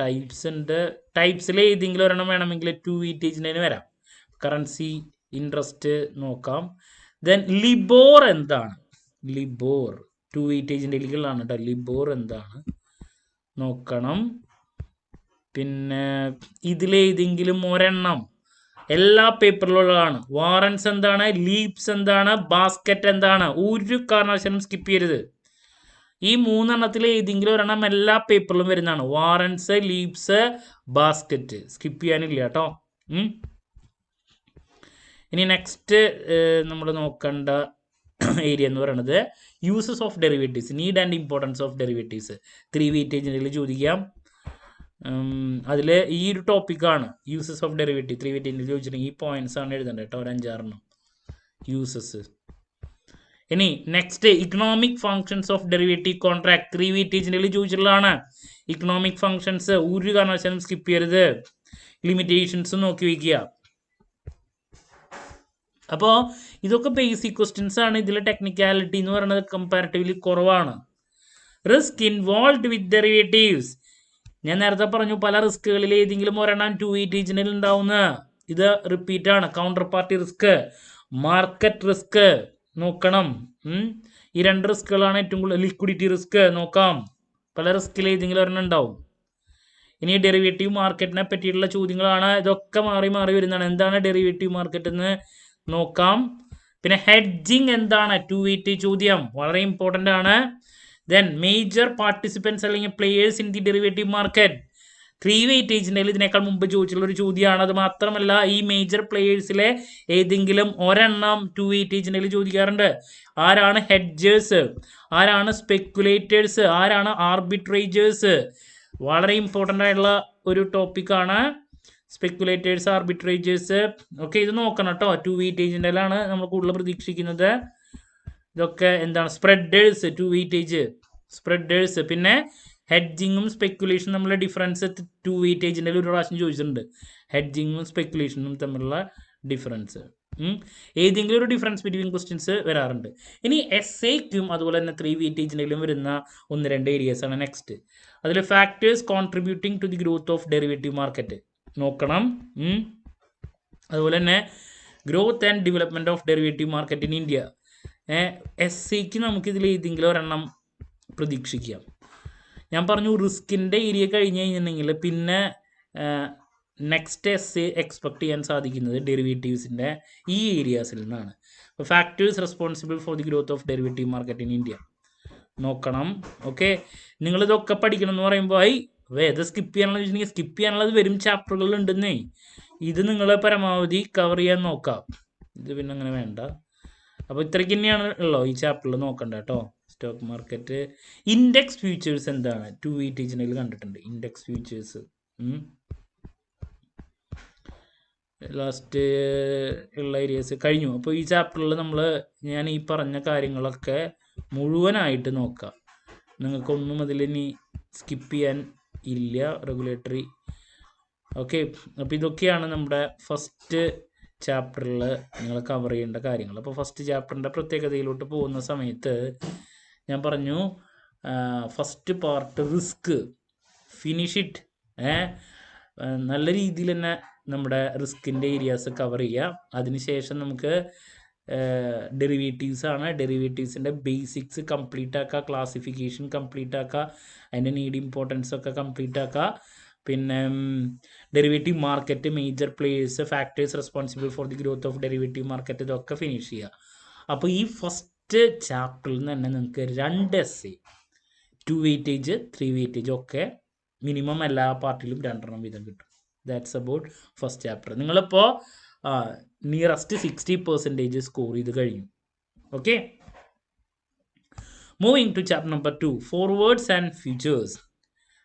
ടൈപ്സ് ഉണ്ട്. ടൈപ്സിൽ ഏതെങ്കിലും ഒരെണ്ണം വേണമെങ്കിൽ 2 വെയിറ്റേജിന് വരാം. കറൻസി, ഇൻട്രസ്റ്റ് നോക്കാം. ദെൻ ലിബോർ എന്താണ്, ലിബോർ 2 വെയിറ്റേജിൻ്റെ ലീഗിലാണ് കേട്ടോ. ലിബോർ എന്താണ് നോക്കണം. പിന്നെ ഇതിലേതെങ്കിലും ഒരെണ്ണം എല്ലാ പേപ്പറിലുള്ളതാണ്. വാറൻസ് എന്താണ്, ലീപ്സ് എന്താണ്, ബാസ്ക്കറ്റ് എന്താണ്, ഒരു കാരണവശാലും സ്കിപ്പ് ചെയ്യരുത്. ഈ 3 എണ്ണത്തിൽ ഏതെങ്കിലും ഒരെണ്ണം എല്ലാ പേപ്പറിലും വരുന്നതാണ്. വാറൻസ്, ലീപ്സ്, ബാസ്ക്കറ്റ്, സ്കിപ്പ് ചെയ്യാനില്ല കേട്ടോ. ഇനി നെക്സ്റ്റ് നമ്മൾ നോക്കേണ്ട ഏരിയ എന്ന് പറയുന്നത് uses of derivatives, need and importance of derivatives. 3 വെയിറ്റേജിൽ ചോദിക്കാം. അതിൽ ഈ ഒരു ടോപ്പിക്കാണ് യൂസസ് ഓഫ് ഡെറിവേറ്റീവ്. 3 വെയിറ്റേജിൽ ചോദിച്ചിട്ടുണ്ടെങ്കിൽ ഈ പോയിന്റ്സ് ആണ് എഴുതേണ്ടത് കേട്ടോ, ഒരു 5-6 യൂസസ്. ഇനി next economic functions of derivative contract. 3 വെയിറ്റേജിൽ ചോദിച്ചിട്ടുള്ളതാണ്. ഇക്കണോമിക് ഫങ്ഷൻസ് ഒരു കാരണവശാലും സ്കിപ്പ് ചെയ്യരുത്. ലിമിറ്റേഷൻസ് നോക്കി വയ്ക്കുക. അപ്പോൾ ഇതൊക്കെ ബേസിക് ക്വസ്റ്റ്യൻസ് ആണ്. ഇതിലെ ടെക്നിക്കാലിറ്റി എന്ന് പറയുന്നത് കമ്പാരിറ്റീവ്ലി കുറവാണ്. റിസ്ക് ഇൻവോൾവ് വിത്ത് ഡെറിവേറ്റീവ്സ്, ഞാൻ നേരത്തെ പറഞ്ഞു പല റിസ്കുകളിൽ ഏതെങ്കിലും ഒരെണ്ണം 2 വെയിറ്റേജിൽ ഉണ്ടാവുന്ന, ഇത് റിപ്പീറ്റ് ആണ്. Counter party risk, market risk നോക്കണം. ഈ 2 റിസ്കുകളാണ് ഏറ്റവും കൂടുതൽ. ലിക്വിഡിറ്റി റിസ്ക് നോക്കാം, പല റിസ്കിൽ ഏതെങ്കിലും ഒരെണ്ണം ഉണ്ടാവും. ഇനി ഡെറിവേറ്റീവ് മാർക്കറ്റിനെ പറ്റിയിട്ടുള്ള ചോദ്യങ്ങളാണ്, ഇതൊക്കെ മാറി മാറി വരുന്നതാണ്. എന്താണ് ഡെറിവേറ്റീവ് മാർക്കറ്റ് എന്ന് നോക്കാം. പിന്നെ ഹെഡ്ജിങ് എന്താണ്, 2 വെയിറ്റേജ് ചോദ്യം, വളരെ ഇമ്പോർട്ടൻ്റ് ആണ്. ദെൻ മേജർ പാർട്ടിസിപ്പൻസ് അല്ലെങ്കിൽ players in the derivative market. 3 വെയിറ്റേജിൻ്റെ ഇതിനേക്കാൾ മുമ്പ് ചോദിച്ചിട്ടുള്ള ഒരു ചോദ്യമാണ്. അത് മാത്രമല്ല ഈ മേജർ പ്ലേയേഴ്സിലെ ഏതെങ്കിലും ഒരെണ്ണം 2 വെയിറ്റേജിൻ്റെ ചോദിക്കാറുണ്ട്. ആരാണ് ഹെഡ്ജേഴ്സ്, ആരാണ് സ്പെക്കുലേറ്റേഴ്സ്, ആരാണ് ആർബിട്രേജേഴ്സ്. വളരെ ഇമ്പോർട്ടൻ്റ് ആയിട്ടുള്ള ഒരു ടോപ്പിക്കാണ് സ്പെക്കുലേറ്റേഴ്സ്, ആർബിട്രേജേഴ്സ്. ഓക്കെ, ഇത് നോക്കണം കേട്ടോ. 2 വെയിറ്റേജിൻ്റെ നമ്മൾ കൂടുതൽ പ്രതീക്ഷിക്കുന്നത്. ഇതൊക്കെ എന്താണ്, സ്പ്രെഡേഴ്സ് 2 വെയിറ്റേജ്, സ്പ്രെഡേഴ്സ്. പിന്നെ ഹെഡ്ജിങ്ങും സ്പെക്കുലേഷനും തമ്മിലുള്ള ഡിഫറൻസ് 2 വെയിറ്റേജിൻ്റെ ഒരു പ്രാവശ്യം ചോദിച്ചിട്ടുണ്ട്. ഹെഡ്ജിങ്ങും സ്പെക്കുലേഷനും തമ്മിലുള്ള ഡിഫറൻസ്, ഏതെങ്കിലും ഒരു ഡിഫറൻസ് ബിറ്റ്വീൻ ക്വസ്റ്റ്യൻസ് വരാറുണ്ട്. ഇനി എസ്സേക്കും അതുപോലെ തന്നെ 3 വെയിറ്റേജിലും വരുന്ന 1-2 ഏരിയസ് ആണ് നെക്സ്റ്റ്. അതിൽ factors contributing to the growth of derivative market നോക്കണം. അതുപോലെ തന്നെ growth and development of derivative market in India. എസ്സേക്ക് നമുക്കിതിൽ ഏതെങ്കിലും ഒരെണ്ണം പ്രതീക്ഷിക്കാം. ഞാൻ പറഞ്ഞു റിസ്കിൻ്റെ ഏരിയ കഴിഞ്ഞ് കഴിഞ്ഞിട്ടുണ്ടെങ്കിൽ പിന്നെ നെക്സ്റ്റ് എസ്സേ എക്സ്പെക്ട് ചെയ്യാൻ സാധിക്കുന്നത് ഡെറിവേറ്റീവ്സിൻ്റെ ഈ ഏരിയാസിൽ നിന്നാണ്. അപ്പോൾ factors responsible for the growth of derivative market in India നോക്കണം. ഓക്കെ, നിങ്ങളിതൊക്കെ പഠിക്കണം എന്ന് പറയുമ്പോൾ ഇത് സ്കിപ്പ് ചെയ്യാനുള്ളത് വെച്ചിട്ടുണ്ടെങ്കിൽ സ്കിപ്പ് ചെയ്യാനുള്ളത് വരും ചാപ്റ്ററുകളിൽ ഉണ്ടെന്നേ. ഇത് നിങ്ങൾ പരമാവധി കവർ ചെയ്യാൻ നോക്കാം. ഇത് പിന്നെ അങ്ങനെ വേണ്ട. അപ്പോൾ ഇത്രയ്ക്ക് തന്നെയാണ് ഉള്ളൂ ഈ ചാപ്റ്ററിൽ നോക്കണ്ട കേട്ടോ. സ്റ്റോക്ക് മാർക്കറ്റ്, ഇൻഡെക്സ് ഫ്യൂച്ചേഴ്സ് എന്താണ്, 2 വെയിറ്റേജിൽ കണ്ടിട്ടുണ്ട്. ഇൻഡെക്സ് ഫ്യൂച്ചേഴ്സ് ലാസ്റ്റ് ഉള്ള ഏരിയസ് കഴിഞ്ഞു. അപ്പോൾ ഈ ചാപ്റ്ററിൽ ഞാൻ ഈ പറഞ്ഞ കാര്യങ്ങളൊക്കെ മുഴുവനായിട്ട് നോക്കാം. നിങ്ങൾക്കൊന്നും അതിലിനി സ്കിപ്പ് ചെയ്യാൻ ഇല്ല. Regulatory okay. അപ്പോൾ ഇതൊക്കെയാണ് നമ്മുടെ ഫസ്റ്റ് ചാപ്റ്ററിൽ നിങ്ങൾ കവർ ചെയ്യേണ്ട കാര്യങ്ങൾ. അപ്പോൾ ഫസ്റ്റ് ചാപ്റ്ററിൻ്റെ പ്രത്യേകതയിലോട്ട് പോകുന്ന സമയത്ത് ഞാൻ പറഞ്ഞു first part risk, finish it. നല്ല രീതിയിൽ തന്നെ നമ്മുടെ റിസ്കിൻ്റെ ഏരിയാസ് കവർ ചെയ്യുക. അതിനുശേഷം നമുക്ക് ഡെറിവേറ്റീവ്സ് ആണ്. ഡെറിവേറ്റീവ്സിൻ്റെ ബേസിക്സ് കംപ്ലീറ്റ് ആക്കുക, ക്ലാസിഫിക്കേഷൻ കംപ്ലീറ്റ് ആക്കുക, അതിൻ്റെ നീഡ് ഇമ്പോർട്ടൻസ് ഒക്കെ കംപ്ലീറ്റ് ആക്കുക. പിന്നെ derivative market, major players, factors responsible for the growth of derivative market, ഇതൊക്കെ ഫിനിഷ് ചെയ്യുക. അപ്പോൾ ഈ ഫസ്റ്റ് ചാപ്റ്ററിൽ നിന്ന് തന്നെ നിങ്ങൾക്ക് 2 essay, 2 വെയിറ്റേജ് 3 വെയിറ്റേജ് ഒക്കെ മിനിമം എല്ലാ പാർട്ടിലും 2 വീതം കിട്ടും. That's about first chapter. നിങ്ങളിപ്പോൾ നിയറസ്റ്റ് 60% സ്കോർ ചെയ്ത് കഴിഞ്ഞു. Okay, moving to chapter number 2, forwards and futures.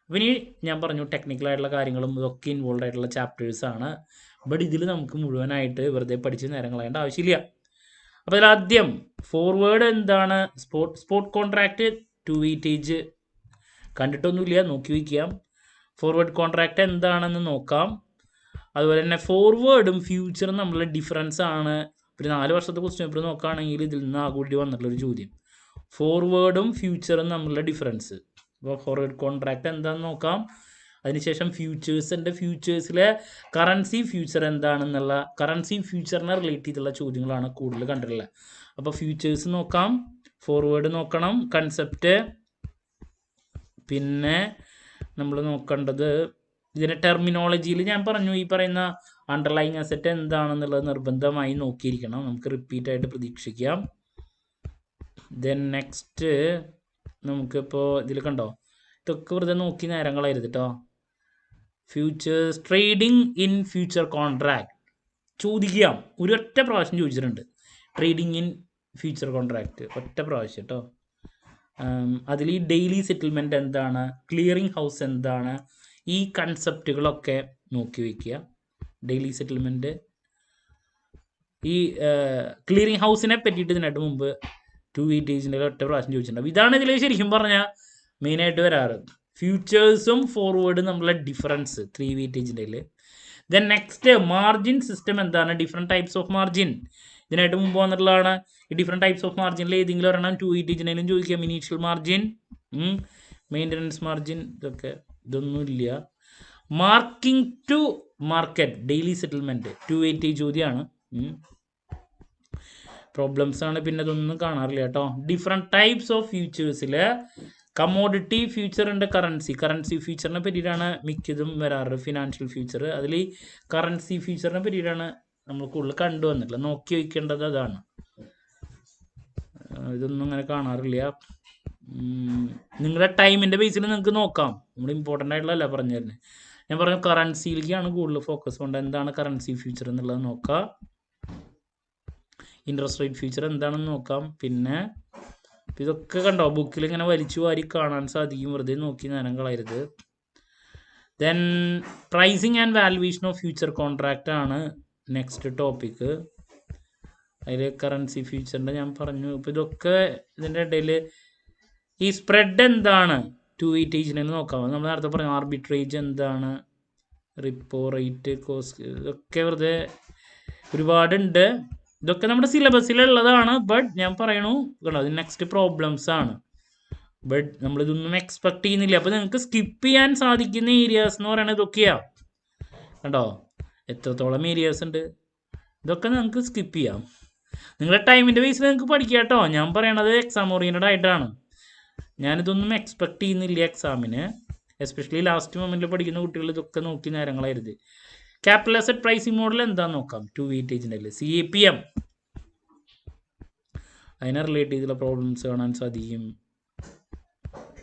ഇനി ഞാൻ പറഞ്ഞു ടെക്നിക്കലായിട്ടുള്ള കാര്യങ്ങളും ഇതൊക്കെ ഇൻവോൾവ് ആയിട്ടുള്ള ചാപ്റ്റേഴ്സാണ്. ബട്ട് ഇതിൽ നമുക്ക് മുഴുവനായിട്ട് വെറുതെ പഠിച്ച് നേരം കളയേണ്ട ആവശ്യമില്ല. അപ്പോൾ അതിലാദ്യം ഫോർവേഡ് എന്താണ്? സ്പോട്ട് കോൺട്രാക്റ്റ് 2 വെയിറ്റേജ് കണ്ടിട്ടൊന്നുമില്ല, നോക്കി വയ്ക്കാം. ഫോർവേഡ് കോൺട്രാക്റ്റ് എന്താണെന്ന് നോക്കാം. അതുപോലെ തന്നെ ഫോർവേഡും ഫ്യൂച്ചറും തമ്മിലുള്ള ഡിഫറൻസ് ആണ്. ഒരു 4 വർഷത്തെ ക്വസ്റ്റ്യൻ പേപ്പർ നോക്കുകയാണെങ്കിൽ ഇതിൽ നിന്ന് ആകൂടി വന്നിട്ടുള്ളൊരു ചോദ്യം, ഫോർവേഡും ഫ്യൂച്ചറും തമ്മിലുള്ള ഡിഫറൻസ്. അപ്പോൾ ഫോർവേഡ് കോൺട്രാക്റ്റ് എന്താണെന്ന് നോക്കാം. അതിനുശേഷം ഫ്യൂച്ചേഴ്സിലെ കറൻസി ഫ്യൂച്ചർ എന്താണെന്നുള്ള, കറൻസി ഫ്യൂച്ചറിനെ റിലേറ്റ് ചെയ്തുള്ള ചോദ്യങ്ങളാണ് കൂടുതൽ കണ്ടിട്ടുള്ളത്. അപ്പോൾ ഫ്യൂച്ചേഴ്സ് നോക്കാം, ഫോർവേഡ് നോക്കണം, കൺസെപ്റ്റ്. പിന്നെ നമ്മൾ നോക്കേണ്ടത് ഇതിൻ്റെ ടെർമിനോളജിയിൽ ഞാൻ പറഞ്ഞു, ഈ പറയുന്ന അണ്ടർലൈങ് അസറ്റ് എന്താണെന്നുള്ളത് നിർബന്ധമായി നോക്കിയിരിക്കണം. നമുക്ക് റിപ്പീറ്റായിട്ട് പ്രതീക്ഷിക്കാം. ദെൻ നെക്സ്റ്റ് നമുക്കിപ്പോൾ ഇതിൽ കണ്ടോ, ഇതൊക്കെ വെറുതെ നോക്കി നേരം കളയരുത് കേട്ടോ. Futures, trading in future contract ചോദിക്കാം. ഒരൊറ്റ പ്രാവശ്യം ചോദിച്ചിട്ടുണ്ട്, ട്രേഡിംഗ് ഇൻ ഫ്യൂച്ചർ കോൺട്രാക്റ്റ് ഒറ്റ പ്രാവശ്യം കേട്ടോ. അതിൽ ഈ ഡെയിലി സെറ്റിൽമെൻറ്റ് എന്താണ്, ക്ലിയറിംഗ് ഹൗസ് എന്താണ്, ഈ കൺസെപ്റ്റുകളൊക്കെ നോക്കി വയ്ക്കുക. ഡെയിലി സെറ്റിൽമെൻറ്റ്, ഈ ക്ലിയറിംഗ് ഹൗസിനെ പറ്റിയിട്ട് ഇതിനായിട്ട് മുമ്പ് 2 വെയിറ്റേജിൻ്റെ ഒറ്റ പ്രാവശ്യം ചോദിച്ചിട്ടുണ്ട്. ഇതാണ് ഇതിൽ ശരിക്കും പറഞ്ഞാൽ മെയിനായിട്ട് വരാറ്, ഫ്യൂച്ചേഴ്സും ഫോർവേഡും തമ്മിലുള്ള ഡിഫറൻസ് 3 വെയിറ്റേജിൻ്റെ. ദെൻ നെക്സ്റ്റ് മാർജിൻ സിസ്റ്റം എന്താണ്, ഡിഫറെൻറ്റ് ടൈപ്സ് ഓഫ് മാർജിൻ ഇതിനായിട്ട് മുമ്പ് വന്നിട്ടുള്ളതാണ്. ഈ ഡിഫറെൻറ്റ് ടൈപ്സ് ഓഫ് മാർജിനിൽ ഏതെങ്കിലും ഒരെണ്ണം 2 വെയിറ്റേജിനും ചോദിക്കാം. ഇനീഷ്യൽ മാർജിൻ, മെയിൻ്റനൻസ് മാർജിൻ, ഇതൊന്നുമില്ല. Marking to market, daily settlement 2 weightage ചോദ്യമാണ്. പ്രോബ്ലംസ് ആണ്, പിന്നെ ഇതൊന്നും കാണാറില്ല കേട്ടോ. ഡിഫറെൻറ്റ് ടൈപ്സ് ഓഫ് ഫ്യൂച്ചേഴ്സിൽ കമോഡിറ്റി ഫ്യൂച്ചർ ഉണ്ട്, കറൻസി ഫ്യൂച്ചറിനെ പറ്റിയിട്ടാണ് മിക്കതും വരാറ്, ഫിനാൻഷ്യൽ ഫ്യൂച്ചർ. അതിൽ ഈ കറൻസി ഫ്യൂച്ചറിനെ പറ്റിയിട്ടാണ് നമ്മൾ കൂടുതൽ കണ്ടുവന്നിട്ടുള്ളത്. നോക്കി വയ്ക്കേണ്ടത് അതാണ്. ഇതൊന്നും അങ്ങനെ കാണാറില്ല. നിങ്ങളുടെ ടൈമിൻ്റെ ബേസിൽ നിങ്ങൾക്ക് നോക്കാം. നമ്മൾ ഇമ്പോർട്ടൻ്റ് ആയിട്ടുള്ളതല്ല പറഞ്ഞു തരുന്നത്. ഞാൻ പറഞ്ഞു കറൻസിയിലേക്കാണ് കൂടുതൽ ഫോക്കസ് കൊണ്ട്, എന്താണ് കറൻസി ഫ്യൂച്ചർ എന്നുള്ളത് നോക്കാം. ഇൻട്രസ്റ്റ് റേറ്റ് ഫ്യൂച്ചർ എന്താണെന്ന് നോക്കാം. പിന്നെ ഇതൊക്കെ കണ്ടോ, ബുക്കിൽ ഇങ്ങനെ വലിച്ചു വാരി കാണാൻ സാധിക്കും, വെറുതെ നോക്കി നേരം കളയരുത്. Then pricing and valuation of future contract ആണ് നെക്സ്റ്റ് ടോപ്പിക്ക്. അതിൽ കറൻസി ഫ്യൂച്ചറിൻ്റെ ഞാൻ പറഞ്ഞു. ഇപ്പോൾ ഇതൊക്കെ ഇതിൻ്റെ ഇടയിൽ ഈ സ്പ്രെഡ് എന്താണ് 2 വെയിറ്റേജിന് നോക്കാം. നമ്മൾ നേരത്തെ പറഞ്ഞു ആർബിട്രേജ് എന്താണ്, റിപ്പോ റേറ്റ്, കോസ്റ്റ്, ഇതൊക്കെ വെറുതെ ഒരുപാടുണ്ട്. ഇതൊക്കെ നമ്മുടെ സിലബസിലുള്ളതാണ്. ബട്ട് ഞാൻ പറയണു കണ്ടോ, ഇത് നെക്സ്റ്റ് പ്രോബ്ലംസ് ആണ്. ബട്ട് നമ്മളിതൊന്നും എക്സ്പെക്ട് ചെയ്യുന്നില്ല. അപ്പോൾ നിങ്ങൾക്ക് സ്കിപ്പ് ചെയ്യാൻ സാധിക്കുന്ന ഏരിയാസ് എന്ന് പറയുന്നത് ഇതൊക്കെയാണ്. കണ്ടോ എത്രത്തോളം ഏരിയാസ് ഉണ്ട്. ഇതൊക്കെ നിങ്ങൾക്ക് സ്കിപ്പ് ചെയ്യാം. നിങ്ങളുടെ ടൈമിൻ്റെ ബേസിൽ നിങ്ങൾക്ക് പഠിക്കാം കേട്ടോ. ഞാൻ പറയണത് എക്സാം ഓറിയൻറ്റഡ് ആയിട്ടാണ്. ഞാനിതൊന്നും എക്സ്പെക്ട് ചെയ്യുന്നില്ല എക്സാമിന്. എസ്പെഷ്യലി ലാസ്റ്റ് മൊമെൻറ്റിൽ പഠിക്കുന്ന കുട്ടികൾ ഇതൊക്കെ നോക്കി നേരങ്ങളായിരുന്നു. ക്യാപിറ്റൽ അസറ്റ് പ്രൈസിംഗ് മോഡൽ എന്താണെന്ന് നോക്കാം. 2 വെയിറ്റേജിൻ്റെ CAPM, അതിനെ റിലേറ്റ് ചെയ്തുള്ള പ്രോബ്ലംസ് കാണാൻ സാധിക്കും.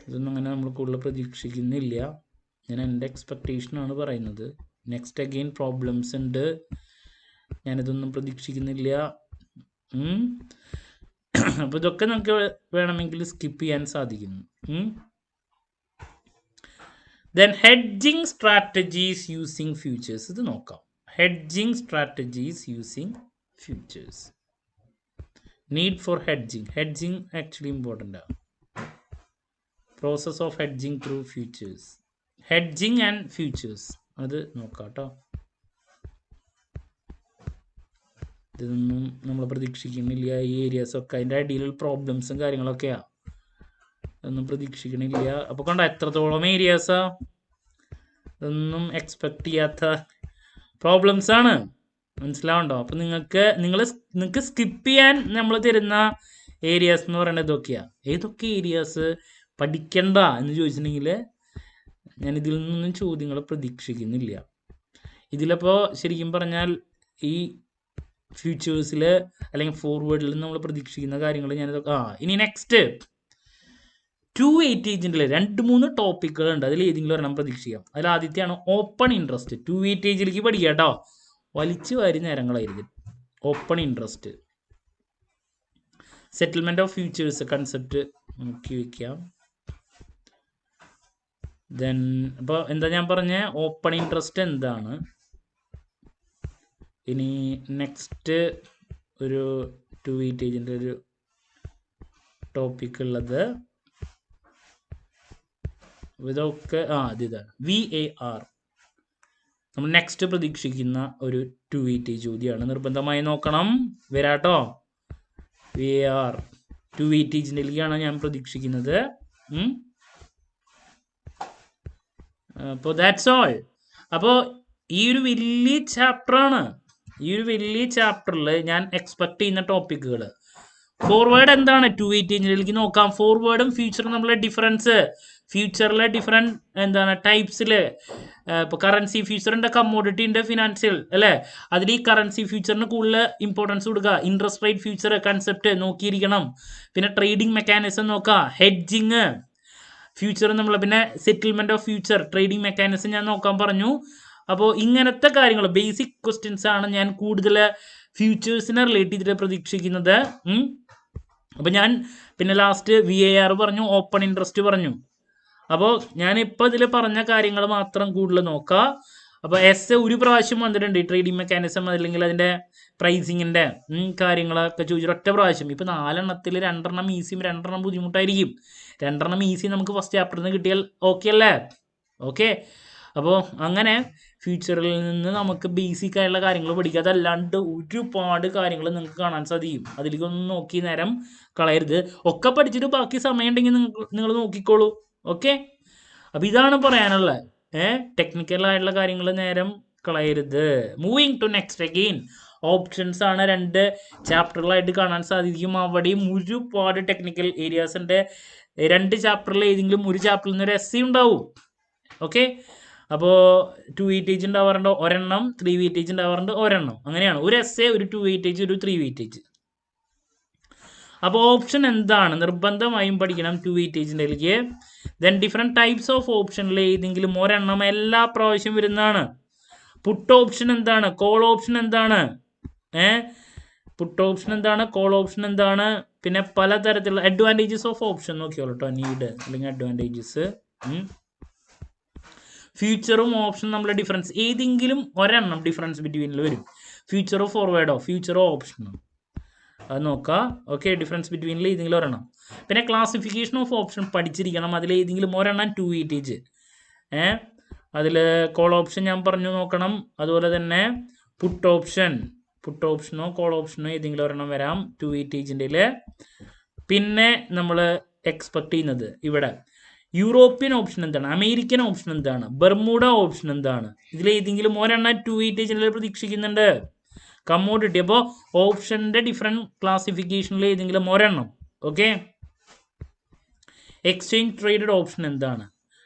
ഇതൊന്നും അങ്ങനെ നമ്മൾ കൂടുതൽ പ്രതീക്ഷിക്കുന്നില്ല. ഞാൻ എൻ്റെ എക്സ്പെക്റ്റേഷനാണ് പറയുന്നത്. നെക്സ്റ്റ് അഗെയിൻ പ്രോബ്ലംസ് ഉണ്ട്, ഞാനിതൊന്നും പ്രതീക്ഷിക്കുന്നില്ല. അപ്പോൾ ഇതൊക്കെ നമുക്ക് വേണമെങ്കിൽ സ്കിപ്പ് ചെയ്യാൻ സാധിക്കുന്നു. Then hedging strategies using futures, ഇത് നോക്കാം. Hedging strategies using futures, need for hedging actually important ആണ്. Process of hedging through futures, hedging and futures, അത് നോക്കാം കേട്ടോ. ഇതൊന്നും നമ്മൾ പ്രതീക്ഷിക്കുന്നില്ല. ഈ ഏരിയാസൊക്കെ അതിൻ്റെ അടിയിലുള്ള പ്രോബ്ലംസും കാര്യങ്ങളൊക്കെയാണ്, അതൊന്നും പ്രതീക്ഷിക്കണില്ല. അപ്പോൾ കണ്ടോ എത്രത്തോളം ഏരിയാസാ. ഇതൊന്നും എക്സ്പെക്ട് ചെയ്യാത്ത പ്രോബ്ലംസ് ആണ്, മനസ്സിലാവുണ്ടോ? അപ്പം നിങ്ങൾക്ക് സ്കിപ്പ് ചെയ്യാൻ നമ്മൾ തരുന്ന ഏരിയാസ് എന്ന് പറയുന്നത് ഇതൊക്കെയാണ്. ഏതൊക്കെ ഏരിയാസ് പഠിക്കണ്ട എന്ന് ചോദിച്ചിട്ടുണ്ടെങ്കിൽ ഞാൻ ഇതിൽ നിന്നൊന്നും ചോദ്യങ്ങൾ പ്രതീക്ഷിക്കുന്നില്ല. ഇതിലപ്പോൾ ശരിക്കും പറഞ്ഞാൽ ഈ ഫ്യൂച്ചേഴ്സിൽ അല്ലെങ്കിൽ ഫോർവേഡിൽ നമ്മൾ പ്രതീക്ഷിക്കുന്ന കാര്യങ്ങൾ ഞാനിതൊക്കെ ഇനി നെക്സ്റ്റ് 288 2-3 ടോപ്പിക്കുകളുണ്ട്. അതിൽ ഏതെങ്കിലും ഒരെണ്ണം പ്രതീക്ഷിക്കാം. അതിൽ ആദ്യത്തെയാണ് ഓപ്പൺ ഇൻട്രസ്റ്റ്. 288 പഠിക്കുക കേട്ടോ, വലിച്ചു വാരി നേരങ്ങളായിരിക്കും. Open interest, settlement of futures concept നോക്കി വയ്ക്കാം. ദെൻ അപ്പോൾ എന്താ ഞാൻ പറഞ്ഞ ഓപ്പൺ ഇൻട്രസ്റ്റ് എന്താണ്. ഇനി നെക്സ്റ്റ് ഒരു 288 ഒരു ടോപ്പിക് ഉള്ളത് ഇതൊക്കെ ഇതാണ് VAR. നമ്മൾ നെക്സ്റ്റ് പ്രതീക്ഷിക്കുന്ന ഒരു 280 ചോദ്യമാണ്, നിർബന്ധമായി നോക്കണം. വരാട്ടോ, VAR 280 ഞാൻ പ്രതീക്ഷിക്കുന്നത്. അപ്പോൾ ദാറ്റ്സ് ഓൾ. അപ്പോൾ ഈ ഒരു വലിയ ചാപ്റ്ററാണ്. ഈ ഒരു വലിയ ചാപ്റ്ററിൽ ഞാൻ എക്സ്പെക്ട് ചെയ്യുന്ന ടോപ്പിക്കുകൾ ഫോർവേഡ് എന്താണ് 280 നോക്കാം. ഫോർവേഡും ഫ്യൂച്ചറും നമ്മളെ ഡിഫറൻസ്, ഫ്യൂച്ചറിലെ ഡിഫറെൻറ്റ് എന്താണ് ടൈപ്സിൽ. ഇപ്പോൾ കറൻസി ഫ്യൂച്ചർ ഉണ്ട്, കമ്മോഡിറ്റി ഉണ്ട്, ഫിനാൻഷ്യൽ അല്ലേ. അതിൽ ഈ കറൻസി ഫ്യൂച്ചറിന് കൂടുതൽ ഇമ്പോർട്ടൻസ് കൊടുക്കുക. ഇൻട്രസ്റ്റ് റേറ്റ് ഫ്യൂച്ചർ കൺസെപ്റ്റ് നോക്കിയിരിക്കണം. പിന്നെ ട്രേഡിംഗ് മെക്കാനിസം നോക്കുക, ഹെഡ്ജിങ് ഫ്യൂച്ചർ നമ്മൾ, പിന്നെ settlement of future, trading mechanism ഞാൻ നോക്കാൻ പറഞ്ഞു. അപ്പോൾ ഇങ്ങനത്തെ കാര്യങ്ങൾ ബേസിക് ക്വസ്റ്റ്യൻസ് ആണ് ഞാൻ കൂടുതൽ ഫ്യൂച്ചേഴ്സിനെ റിലേറ്റ് ചെയ്തിട്ട് പ്രതീക്ഷിക്കുന്നത്. അപ്പോൾ ഞാൻ പിന്നെ ലാസ്റ്റ് VAR പറഞ്ഞു, ഓപ്പൺ ഇൻട്രസ്റ്റ് പറഞ്ഞു. അപ്പോൾ ഞാനിപ്പോൾ ഇതിൽ പറഞ്ഞ കാര്യങ്ങൾ മാത്രം കൂടുതൽ നോക്കുക. അപ്പോൾ ഒരു പ്രാവശ്യം വന്നിട്ടുണ്ട്, ട്രേഡിംഗ് മെക്കാനിസം അല്ലെങ്കിൽ അതിൻ്റെ പ്രൈസിങ്ങിൻ്റെ കാര്യങ്ങളൊക്കെ ചോദിച്ചിട്ട് ഒറ്റ പ്രാവശ്യം. ഇപ്പോൾ 4 എണ്ണത്തിൽ 2 എണ്ണം ഈസിയും 2 എണ്ണം ബുദ്ധിമുട്ടായിരിക്കും. 2 എണ്ണം ഈസി നമുക്ക് ഫസ്റ്റ് ചാപ്റ്ററിൽ നിന്ന് കിട്ടിയാൽ ഓക്കെ അല്ലേ? ഓക്കെ. അപ്പോൾ അങ്ങനെ ഫ്യൂച്ചറിൽ നിന്ന് നമുക്ക് ബേസിക് ആയിട്ടുള്ള കാര്യങ്ങൾ പഠിക്കുക. അതല്ലാണ്ട് ഒരുപാട് കാര്യങ്ങൾ നിങ്ങൾക്ക് കാണാൻ സാധിക്കും. അതിലേക്കൊന്നും നോക്കി നേരം കളയരുത്. ഒക്കെ പഠിച്ചിട്ട് ബാക്കി സമയം ഉണ്ടെങ്കിൽ നിങ്ങൾ നോക്കിക്കോളൂ. ഓക്കെ. അപ്പോൾ ഇതാണ് പറയാനുള്ളത്. ടെക്നിക്കലായിട്ടുള്ള കാര്യങ്ങൾ നേരം കളയരുത്. Moving to next again options ആണ് 2 ചാപ്റ്ററുകളായിട്ട് കാണാൻ സാധിക്കും. അവിടെയും ഒരുപാട് ടെക്നിക്കൽ ഏരിയാസ് ഉണ്ട്. 2 ചാപ്റ്ററിൽ ഏതെങ്കിലും ഒരു ചാപ്റ്ററിൽ നിന്ന് ഒരു എസ്സി ഉണ്ടാവും. ഓക്കെ. അപ്പോൾ 288 ഉണ്ടാവാറുണ്ട് ഒരെണ്ണം, 388 ഉണ്ടാവാറുണ്ട് ഒരെണ്ണം. അങ്ങനെയാണ്, ഒരു എസ്സേ, ഒരു 288, ഒരു 388. അപ്പോൾ ഓപ്ഷൻ എന്താണ് നിർബന്ധമായും പഠിക്കണം 288. ദെൻ ഡിഫറെൻറ്റ് ടൈപ്സ് ഓഫ് ഓപ്ഷനിൽ ഏതെങ്കിലും ഒരെണ്ണം എല്ലാ പ്രാവശ്യം വരുന്നതാണ്. പുട്ട് ഓപ്ഷൻ എന്താണ്, കോൾ ഓപ്ഷൻ എന്താണ്, പുട്ട് ഓപ്ഷൻ എന്താണ്, കോൾ ഓപ്ഷൻ എന്താണ്, പിന്നെ പലതരത്തിലുള്ള അഡ്വാൻറ്റേജസ് ഓഫ് ഓപ്ഷൻ നോക്കിയോളൂ കേട്ടോ. നീഡ് അല്ലെങ്കിൽ അഡ്വാൻറ്റേജസ്, ഫ്യൂച്ചറും ഓപ്ഷൻ നമ്മളെ ഡിഫറൻസ്, ഏതെങ്കിലും ഒരെണ്ണം ഡിഫറൻസ് ബിറ്റ്വീനിൽ വരും. ഫ്യൂച്ചറോ ഫോർവേഡോ, ഫ്യൂച്ചറോ ഓപ്ഷനോ, അത് നോക്കാം. ഓക്കെ. ഡിഫറൻസ് ബിറ്റ്വീനിൽ ഏതെങ്കിലും ഒരെണ്ണം. പിന്നെ ക്ലാസിഫിക്കേഷൻ ഓഫ് ഓപ്ഷൻ പഠിച്ചിരിക്കണം. അതിൽ ഏതെങ്കിലും ഒരെണ്ണം 288. അതിൽ കോൾ ഓപ്ഷൻ ഞാൻ പറഞ്ഞു നോക്കണം. അതുപോലെ തന്നെ പുട്ട് ഓപ്ഷനോ കോൾ ഓപ്ഷനോ ഏതെങ്കിലും ഒരെണ്ണം വരാം 288. പിന്നെ നമ്മൾ എക്സ്പെക്ട് ചെയ്യുന്നത് ഇവിടെ യൂറോപ്യൻ ഓപ്ഷൻ എന്താണ്, അമേരിക്കൻ ഓപ്ഷൻ എന്താണ്, ബർമുഡ ഓപ്ഷൻ എന്താണ്, ഇതിലേതെങ്കിലും ഒരെണ്ണം 288 പ്രതീക്ഷിക്കുന്നുണ്ട്. കമ്മോഡിറ്റി, അപ്പോൾ ഓപ്ഷൻ്റെ ഡിഫറെൻറ്റ് ക്ലാസിഫിക്കേഷനിൽ ഏതെങ്കിലും ഒരെണ്ണം. ഓക്കെ. എക്സ്ചേഞ്ച് ട്രേഡഡ് ഓപ്ഷൻ എന്താണ്.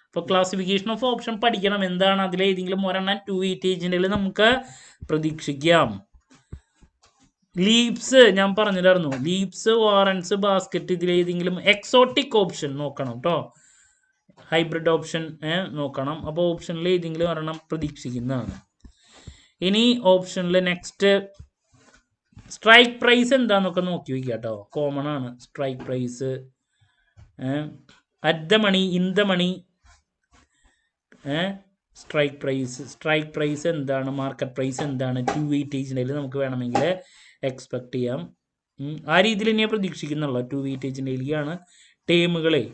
അപ്പോൾ ക്ലാസിഫിക്കേഷൻ ഓഫ് ഓപ്ഷൻ പഠിക്കണം എന്താണ്. അതിലേതെങ്കിലും ഒരെണ്ണം 288 നമുക്ക് പ്രതീക്ഷിക്കാം. ലീപ്സ് ഞാൻ പറഞ്ഞിട്ടായിരുന്നു, ലീപ്സ്, വാറൻസ്, ബാസ്ക്കറ്റ്, ഇതിലേതെങ്കിലും എക്സോട്ടിക് ഓപ്ഷൻ നോക്കണം കേട്ടോ. ഹൈബ്രിഡ് ഓപ്ഷൻ നോക്കണം. അപ്പോൾ ഓപ്ഷനിൽ ഏതെങ്കിലും ഒരെണ്ണം പ്രതീക്ഷിക്കുന്നതാണ്. ഇനി ഓപ്ഷനിൽ നെക്സ്റ്റ് സ്ട്രൈക്ക് പ്രൈസ് എന്താണെന്നൊക്കെ നോക്കി വയ്ക്കുക കേട്ടോ. കോമൺ ആണ് strike price. At the money, in the money, strike price എന്താണ്, മാർക്കറ്റ് പ്രൈസ് എന്താണ്, 288 നമുക്ക് വേണമെങ്കിൽ എക്സ്പെക്ട് ചെയ്യാം. ആ രീതിയിൽ തന്നെയാണ് പ്രതീക്ഷിക്കുന്നുള്ള 288 ടേമുകളെ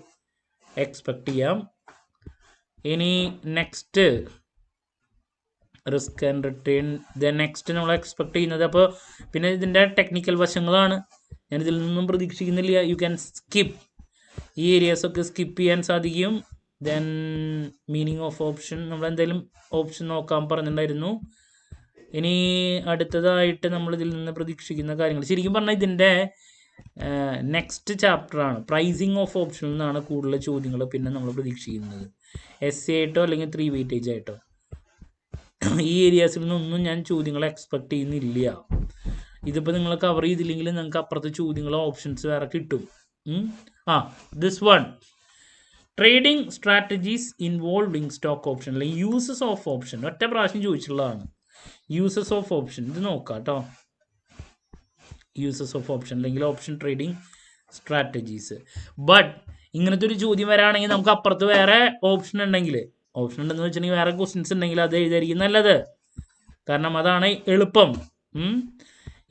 എക്സ്പെക്ട് ചെയ്യാം. ഇനി next risk and return. Next നമ്മൾ എക്സ്പെക്ട് ചെയ്യുന്നത്, അപ്പോൾ പിന്നെ ഇതിൻ്റെ ടെക്നിക്കൽ വശങ്ങളാണ്. ഞാനിതിൽ നിന്നും പ്രതീക്ഷിക്കുന്നില്ല. യു ക്യാൻ സ്കിപ്പ്, ഈ ഏരിയാസൊക്കെ സ്കിപ്പ് ചെയ്യാൻ സാധിക്കും. ദെൻ മീനിങ് ഓഫ് ഓപ്ഷൻ നമ്മൾ എന്തായാലും ഓപ്ഷൻ നോക്കാൻ പറഞ്ഞിട്ടുണ്ടായിരുന്നു. ഇനി അടുത്തതായിട്ട് നമ്മൾ ഇതിൽ നിന്ന് പ്രതീക്ഷിക്കുന്ന കാര്യങ്ങൾ ശരിക്കും പറഞ്ഞാൽ ഇതിൻ്റെ നെക്സ്റ്റ് ചാപ്റ്ററാണ്. പ്രൈസിങ് ഓഫ് ഓപ്ഷൻ എന്നാണ് കൂടുതൽ ചോദ്യങ്ങൾ പിന്നെ നമ്മൾ പ്രതീക്ഷിക്കുന്നത്. എസ് ആയിട്ടോ അല്ലെങ്കിൽ 3 വെയിറ്റേജ് ആയിട്ടോ. ഈ ഏരിയാസിൽ നിന്നൊന്നും ഞാൻ ചോദ്യങ്ങൾ എക്സ്പെക്ട് ചെയ്യുന്നില്ല. ഇതിപ്പോൾ നിങ്ങൾ കവർ ചെയ്തില്ലെങ്കിൽ നിങ്ങൾക്ക് അപ്പുറത്തെ ചോദ്യങ്ങളോ ഓപ്ഷൻസ് വേറെ കിട്ടും. This one trading strategies involving stock option അല്ലെങ്കിൽ യൂസസ് ഓഫ് ഓപ്ഷൻ ഒറ്റ പ്രാവശ്യം ചോദിച്ചിട്ടുള്ളതാണ്. യൂസസ് ഓഫ് ഓപ്ഷൻ ഇത് നോക്കാം കേട്ടോ. യൂസസ് ഓഫ് ഓപ്ഷൻ അല്ലെങ്കിൽ ഓപ്ഷൻ ട്രേഡിംഗ് സ്ട്രാറ്റജീസ്. ബട്ട് ഇങ്ങനത്തെ ഒരു ചോദ്യം വരാണെങ്കിൽ നമുക്ക് അപ്പുറത്ത് വേറെ ഓപ്ഷൻ ഉണ്ടെന്ന് വെച്ചിട്ടുണ്ടെങ്കിൽ വേറെ ക്വസ്റ്റ്യൻസ് ഉണ്ടെങ്കിൽ അത് എഴുതായിരിക്കും നല്ലത്. കാരണം അതാണ് എളുപ്പം.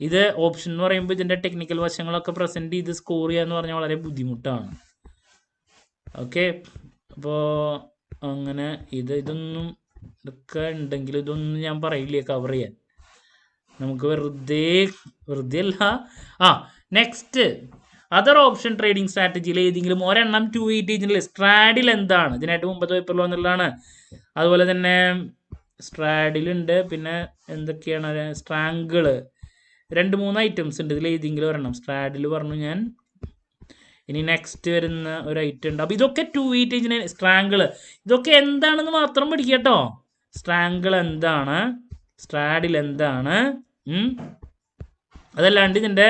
ഇത് ഓപ്ഷൻ എന്ന് പറയുമ്പോൾ ഇതിൻ്റെ ടെക്നിക്കൽ വശങ്ങളൊക്കെ പ്രസൻറ്റ് ചെയ്ത് സ്കോർ ചെയ്യുക എന്ന് പറഞ്ഞാൽ വളരെ ബുദ്ധിമുട്ടാണ്. ഓക്കെ, അപ്പോൾ അങ്ങനെ ഇതൊന്നും ഇതൊക്കെ ഉണ്ടെങ്കിൽ ഇതൊന്നും ഞാൻ പറയില്ല കവർ ചെയ്യാൻ. നമുക്ക് വെറുതെ അല്ല. നെക്സ്റ്റ് അതർ ഓപ്ഷൻ ട്രേഡിംഗ് സ്ട്രാറ്റജിയിൽ ഏതെങ്കിലും ഒരെണ്ണം 2 വെയിറ്റേജിൽ സ്ട്രാഡിൽ എന്താണ് ഇതിനായിട്ട് മുമ്പത്തെ പേപ്പറിൽ വന്നുള്ളതാണ്. അതുപോലെ തന്നെ സ്ട്രാഡിലുണ്ട്. പിന്നെ എന്തൊക്കെയാണ് സ്ട്രാങ്കിള് 2-3 ഐറ്റംസ് ഉണ്ട്. ഇതിൽ ഏതെങ്കിലും ഒരെണ്ണം സ്ട്രാഡിൽ പറഞ്ഞു ഞാൻ. ഇനി നെക്സ്റ്റ് വരുന്ന ഒരു ഐറ്റം ഉണ്ട്. അപ്പോൾ ഇതൊക്കെ 2 വെയിറ്റേജിന് സ്ട്രാങ്കിള് ഇതൊക്കെ എന്താണെന്ന് മാത്രം പഠിക്കുക കേട്ടോ. സ്ട്രാങ്കിൾ എന്താണ്, സ്ട്രാഡിൽ എന്താണ്, അതല്ലാണ്ട് ഇതിൻ്റെ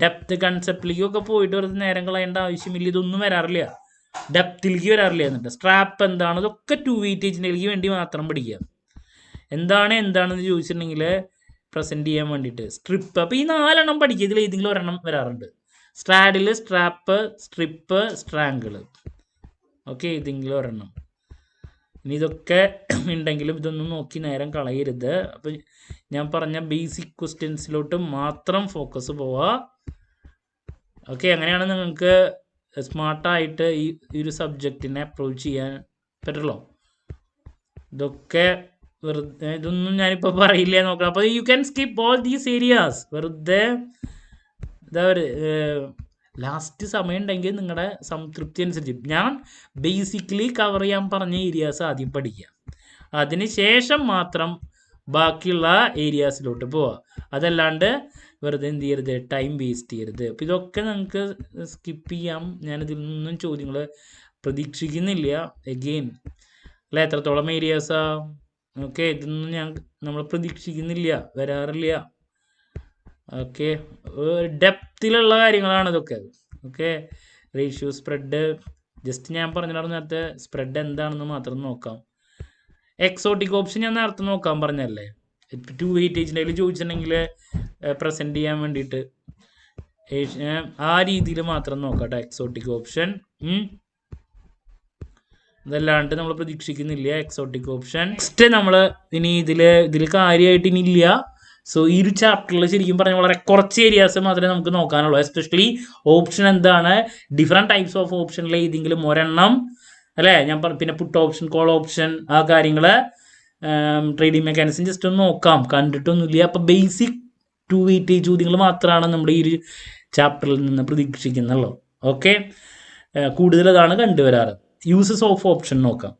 ഡെപ്ത് കൺസെപ്റ്റിലേക്കൊക്കെ പോയിട്ട് വെറുതെ നേരം കളയേണ്ട ആവശ്യമില്ല. ഇതൊന്നും വരാറില്ല, ഡെപ്തിലേക്ക് വരാറില്ല. എന്നിട്ട് സ്ട്രാപ്പ് എന്താണ് ഇതൊക്കെ 2 വെയിറ്റേജിലേക്ക് വേണ്ടി മാത്രം പഠിക്കുക. എന്താണെന്ന് ചോദിച്ചിട്ടുണ്ടെങ്കിൽ പ്രസൻറ്റ് ചെയ്യാൻ വേണ്ടിയിട്ട് സ്ട്രിപ്പ്. അപ്പോൾ ഈ 4 എണ്ണം പഠിക്കുക. ഇതിൽ ഏതെങ്കിലും ഒരെണ്ണം വരാറുണ്ട്. Straddle, strap, strip, strangle. Okay, ഏതെങ്കിലും ഒരെണ്ണം. ഇനി ഇതൊക്കെ ഉണ്ടെങ്കിലും ഇതൊന്നും നോക്കി നേരം കളയരുത്. അപ്പോൾ ഞാൻ പറഞ്ഞ ബേസിക് ക്വസ്റ്റ്യൻസിലോട്ട് മാത്രം ഫോക്കസ് പോവുക. ഓക്കെ, അങ്ങനെയാണ് നിങ്ങൾക്ക് സ്മാർട്ടായിട്ട് ഈ ഒരു സബ്ജക്റ്റിനെ അപ്രോച്ച് ചെയ്യാൻ പറ്റുള്ളൂ. ഇതൊക്കെ വെറുതെ ഇതൊന്നും ഞാനിപ്പോൾ പറയില്ല നോക്കണം. അപ്പോൾ you can skip all these areas. വെറുതെ ലാസ്റ്റ് സമയം ഉണ്ടെങ്കിൽ നിങ്ങളുടെ സംതൃപ്തി അനുസരിച്ച് ഞാൻ ബേസിക്കലി കവർ ചെയ്യാൻ പറഞ്ഞ ഏരിയാസ് ആദ്യം പഠിക്കുക. അതിന് ശേഷം മാത്രം ബാക്കിയുള്ള ഏരിയാസിലോട്ട് പോവുക. അതല്ലാണ്ട് വെറുതെ എന്ത് ചെയ്യരുത്, ടൈം വേസ്റ്റ് ചെയ്യരുത്. അപ്പോൾ ഇതൊക്കെ നിങ്ങൾക്ക് സ്കിപ്പ് ചെയ്യാം. ഞാനിതിൽ നിന്നും ചോദ്യങ്ങൾ പ്രതീക്ഷിക്കുന്നില്ല. എഗെയിൻ അല്ല, എത്രത്തോളം ഏരിയാസാ? ഓക്കെ, ഇതൊന്നും നമ്മൾ പ്രതീക്ഷിക്കുന്നില്ല, വരാറില്ല. ഓക്കെ, ഡെപ്തിലുള്ള കാര്യങ്ങളാണ് ഇതൊക്കെ. ഓക്കെ, റേഷ്യോ, സ്പ്രെഡ് ജസ്റ്റ് ഞാൻ പറഞ്ഞിട്ടുണ്ടായിരുന്നു നേരത്തെ. സ്പ്രെഡ് എന്താണെന്ന് മാത്രം നോക്കാം. എക്സോട്ടിക് ഓപ്ഷൻ ഞാൻ നേരത്തെ നോക്കാൻ പറഞ്ഞല്ലേ. 2 വെയിറ്റേജിൻ്റെ ചോദിച്ചിട്ടുണ്ടെങ്കിൽ പ്രസൻറ്റ് ചെയ്യാൻ വേണ്ടിയിട്ട് ആ രീതിയിൽ മാത്രം നോക്കാം കേട്ടോ. എക്സോട്ടിക് ഓപ്ഷൻ ഇതല്ലാണ്ട് നമ്മൾ പ്രതീക്ഷിക്കുന്നില്ല എക്സോട്ടിക് ഓപ്ഷൻ. നെക്സ്റ്റ് നമ്മൾ ഇനി ഇതിൽ കാര്യമായിട്ട് ഇനി ഇല്ല. സോ ഈ ഒരു ചാപ്റ്ററിൽ ശരിക്കും പറഞ്ഞാൽ വളരെ കുറച്ച് ഏരിയാസ് മാത്രമേ നമുക്ക് നോക്കാനുള്ളൂ. എസ്പെഷ്യലി ഓപ്ഷൻ എന്താണ്, ഡിഫറെൻറ്റ് ടൈപ്സ് ഓഫ് ഓപ്ഷനിൽ ഏതെങ്കിലും ഒരെണ്ണം അല്ലേ ഞാൻ പിന്നെ പുട്ട് ഓപ്ഷൻ, കോൾ ഓപ്ഷൻ, ആ കാര്യങ്ങൾ ട്രേഡിംഗ് മെക്കാനിസം ജസ്റ്റ് ഒന്ന് നോക്കാം. കണ്ടിട്ടൊന്നുമില്ല. അപ്പോൾ ബേസിക് 2 വെയിറ്റേജ് ചോദ്യങ്ങൾ മാത്രമാണ് നമ്മുടെ ഈ ഒരു ചാപ്റ്ററിൽ നിന്ന് പ്രതീക്ഷിക്കുന്നുള്ളൂ. ഓക്കെ, കൂടുതൽ അതാണ് കണ്ടുവരാറ്. യൂസസ് ഓഫ് ഓപ്ഷൻ നോക്കാം.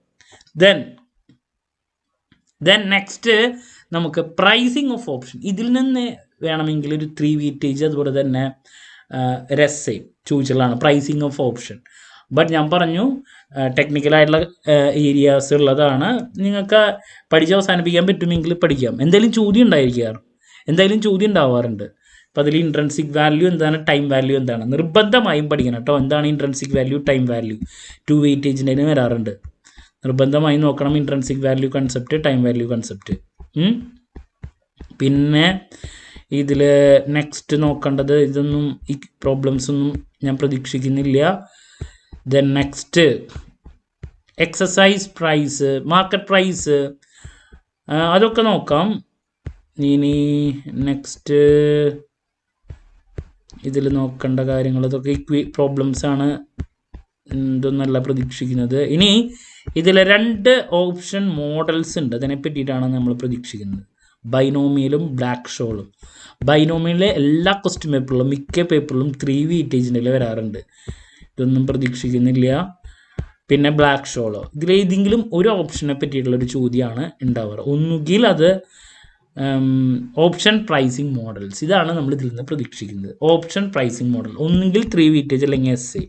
ദെൻ നെക്സ്റ്റ് നമുക്ക് പ്രൈസിങ് ഓഫ് ഓപ്ഷൻ. ഇതിൽ നിന്ന് വേണമെങ്കിൽ ഒരു 3 വെയിറ്റേജ് അതുപോലെ തന്നെ രസേ ചോദിച്ചുള്ളതാണ് പ്രൈസിങ് ഓഫ് ഓപ്ഷൻ. ബട്ട് ഞാൻ പറഞ്ഞു ടെക്നിക്കലായിട്ടുള്ള ഏരിയാസ് ഉള്ളതാണ്. നിങ്ങൾക്ക് പഠിച്ച് അവസാനിപ്പിക്കാൻ പറ്റുമെങ്കിൽ പഠിക്കാം. എന്തായാലും ചോദ്യം ഉണ്ടാവാറുണ്ട്. അപ്പോൾ അതിൽ ഇൻട്രൻസിക് വാല്യൂ എന്താണ്, ടൈം വാല്യൂ എന്താണ്, നിർബന്ധമായും പഠിക്കണം കേട്ടോ. എന്താണ് ഇൻട്രൻസിക് വാല്യൂ, ടൈം വാല്യൂ? 2 വെയിറ്റേജിൻ്റെ വരാറുണ്ട്. നിർബന്ധമായും നോക്കണം intrinsic value concept, time value concept. പിന്നെ ഇതിൽ നെക്സ്റ്റ് നോക്കേണ്ടത് ഇതൊന്നും ഈ പ്രോബ്ലംസ് ഒന്നും ഞാൻ പ്രതീക്ഷിക്കുന്നില്ല. Then next exercise price, market price, അതൊക്കെ നോക്കാം. ഇനി നെക്സ്റ്റ് ഇതിൽ നോക്കേണ്ട കാര്യങ്ങൾ ഇതൊക്കെ പ്രോബ്ലംസ് ആണ്. ഇതൊന്നല്ല പ്രതീക്ഷിക്കുന്നത്. ഇനി ഇതിൽ 2 ഓപ്ഷൻ മോഡൽസ് ഉണ്ട്. അതിനെ പറ്റിയിട്ടാണ് നമ്മൾ പ്രതീക്ഷിക്കുന്നത്. ബൈനോമിയലും ബ്ലാക്ക് ഷോളും. ബൈനോമിയലിലെ എല്ലാ ക്വസ്റ്റ്യൻ മിക്ക പേപ്പറിലും 3 വെയിറ്റേജിൻ്റെ വരാറുണ്ട്. ഇതൊന്നും പ്രതീക്ഷിക്കുന്നില്ല. പിന്നെ ബ്ലാക്ക് ഷോളോ. ഇതിലേതെങ്കിലും ഒരു ഓപ്ഷനെ പറ്റിയിട്ടുള്ളൊരു ചോദ്യമാണ് ഉണ്ടാവാറ്. ഒന്നുകിൽ അത് ഓപ്ഷൻ പ്രൈസിങ് മോഡൽസ്, ഇതാണ് നമ്മൾ ഇതിൽ നിന്ന് പ്രതീക്ഷിക്കുന്നത്. ഓപ്ഷൻ പ്രൈസിങ് മോഡൽ ഒന്നുകിൽ 3 വെയിറ്റേജ് അല്ലെങ്കിൽ എസ് എ.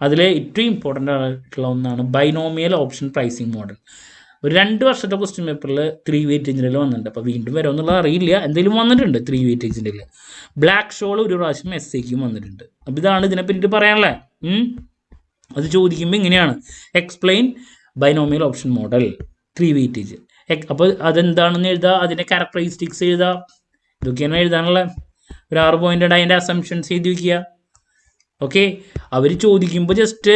അതിൽ ഏറ്റവും ഇമ്പോർട്ടൻ്റ് ആയിട്ടുള്ള ഒന്നാണ് ബൈനോമിയൽ ഓപ്ഷൻ പ്രൈസിങ് മോഡൽ. ഒരു 2 വർഷത്തെ ക്വസ്റ്റ്യൻ പേപ്പറിൽ 3 വെയിറ്റേജിൻ്റെ വന്നിട്ടുണ്ട്. അപ്പോൾ വീണ്ടും വരുമോ എന്നുള്ളത് അറിയില്ല, എന്തെങ്കിലും വന്നിട്ടുണ്ട് 3 വെയിറ്റേജിൻ്റെ. ബ്ലാക്ക് ഷോൾ ഒരു പ്രാവശ്യം എസ് എക്കും വന്നിട്ടുണ്ട്. അപ്പോൾ ഇതാണ് ഇതിനെ പറ്റിയിട്ട് പറയാനുള്ളത്. അത് ചോദിക്കുമ്പോൾ ഇങ്ങനെയാണ്, explain binomial option model 3 weightage. അപ്പോൾ അതെന്താണെന്ന് എഴുതുക, അതിൻ്റെ ക്യാരക്ടറിസ്റ്റിക്സ് എഴുതുക, ഇതൊക്കെയാണ് എഴുതാനുള്ള. ഒരു 6 പോയിൻ്റ് അതിൻ്റെ അസംഷൻസ് എഴുതി വയ്ക്കുക. ഓക്കെ, അവർ ചോദിക്കുമ്പോൾ ജസ്റ്റ്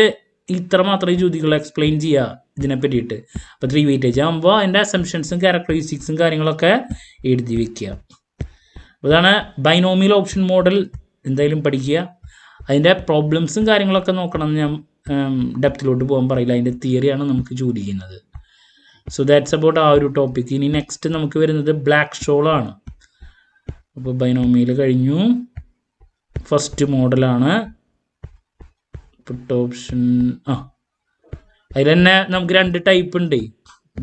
ഇത്ര മാത്രമേ ചോദിക്കുള്ളൂ, എക്സ്പ്ലെയിൻ ചെയ്യുക ഇതിനെ പറ്റിയിട്ട്. അപ്പോൾ 3 വെയിറ്റേജ് ആകുമ്പോൾ അതിൻ്റെ അസംഷൻസും ക്യാരക്ടറിസ്റ്റിക്സും കാര്യങ്ങളൊക്കെ എഴുതി വയ്ക്കുക. അതാണ് ബൈനോമിയൽ ഓപ്ഷൻ മോഡൽ. എന്തായാലും പഠിക്കുക. അതിൻ്റെ പ്രോബ്ലംസും കാര്യങ്ങളൊക്കെ നോക്കണം എന്ന് ഞാൻ ഡെപ്തിലോട്ട് പോകാൻ പറയില്ല, അതിൻ്റെ തിയറിയാണ് നമുക്ക് ചോദിക്കുന്നത്. സോ ദാറ്റ്സ് അബൌട്ട് ആ ഒരു ടോപ്പിക്. ഇനി നെക്സ്റ്റ് നമുക്ക് വരുന്നത് ബ്ലാക്ക് ഷോളാണ്. അപ്പോൾ ബൈനോമിയൽ കഴിഞ്ഞു, ഫസ്റ്റ് മോഡലാണ് പുട്ട് ഓപ്ഷൻ. അതിൽ തന്നെ നമുക്ക് 2 ടൈപ്പ് ഉണ്ട്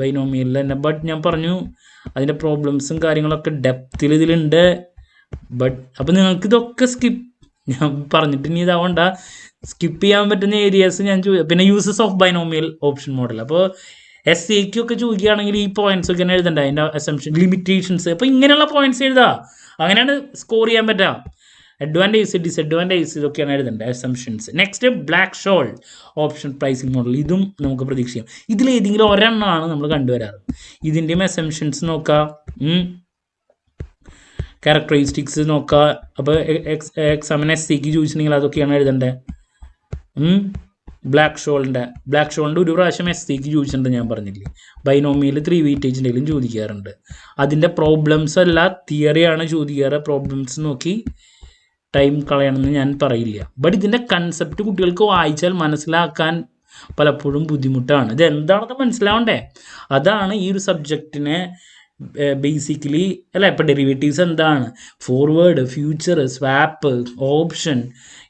ബൈനോമിയലിൽ തന്നെ. ബട്ട് ഞാൻ പറഞ്ഞു അതിൻ്റെ പ്രോബ്ലംസും കാര്യങ്ങളൊക്കെ ഡെപ്തിൽ ഇതിലുണ്ട്. അപ്പോൾ നിങ്ങൾക്ക് ഇതൊക്കെ ഞാൻ പറഞ്ഞിട്ട് ഇനി ഇതാവണ്ട, സ്കിപ്പ് ചെയ്യാൻ പറ്റുന്ന ഏരിയാസ് ഞാൻ പിന്നെ uses of binomial option model. അപ്പോൾ എസ് എക്കൊക്കെ ചോദിക്കുകയാണെങ്കിൽ ഈ പോയിന്റ്സ് ഒക്കെ എഴുതണ്ട, അതിൻ്റെ അസംഷൻ, ലിമിറ്റേഷൻസ്. അപ്പോൾ ഇങ്ങനെയുള്ള പോയിന്റ്സ് എഴുതാം, അങ്ങനെയാണ് സ്കോർ ചെയ്യാൻ പറ്റുക. അഡ്വാൻറ്റേജ് ഡിസഡ്വാൻറ്റേജ് ഇതൊക്കെയാണ് എഴുതേണ്ടത്, assumptions. Next black shawl option pricing model. ഇതും നമുക്ക് പ്രതീക്ഷിക്കാം. ഇതിലേതെങ്കിലും ഒരെണ്ണമാണ് നമ്മൾ കണ്ടുവരാറ്. ഇതിൻ്റെയും അസംഷൻസ് നോക്കാം, ക്യാരക്ടറിസ്റ്റിക്സ് നോക്കുക. അപ്പോൾ എക്സാമിന് എസ് സിക്ക് ചോദിച്ചിട്ടുണ്ടെങ്കിൽ അതൊക്കെയാണ് എഴുതേണ്ടത്. ബ്ലാക്ക് ഷോളിൻ്റെ ഒരു പ്രാവശ്യം എസ് സിക്ക് ചോദിച്ചിട്ടുണ്ട്, ഞാൻ പറഞ്ഞില്ലേ. ബൈനോമിയൽ 3 വെയിറ്റേജിൻ്റെയിലും ചോദിക്കാറുണ്ട്. അതിൻ്റെ പ്രോബ്ലംസ് അല്ല, തിയറിയാണ് ചോദിക്കാറ്. പ്രോബ്ലംസ് നോക്കി ടൈം കളയണമെന്ന് ഞാൻ പറയില്ല. ബട്ട് ഇതിൻ്റെ കൺസെപ്റ്റ് കുട്ടികൾക്ക് വായിച്ചാൽ മനസ്സിലാക്കാൻ പലപ്പോഴും ബുദ്ധിമുട്ടാണ്. ഇത് എന്താണെന്ന് മനസ്സിലാവണ്ടേ, അതാണ് ഈ ഒരു സബ്ജക്റ്റിനെ ബേസിക്കലി അല്ല. ഇപ്പോൾ ഡെറിവേറ്റീവ്സ് എന്താണ്, ഫോർവേഡ്, ഫ്യൂച്ചർ, സ്വാപ്പ്, ഓപ്ഷൻ,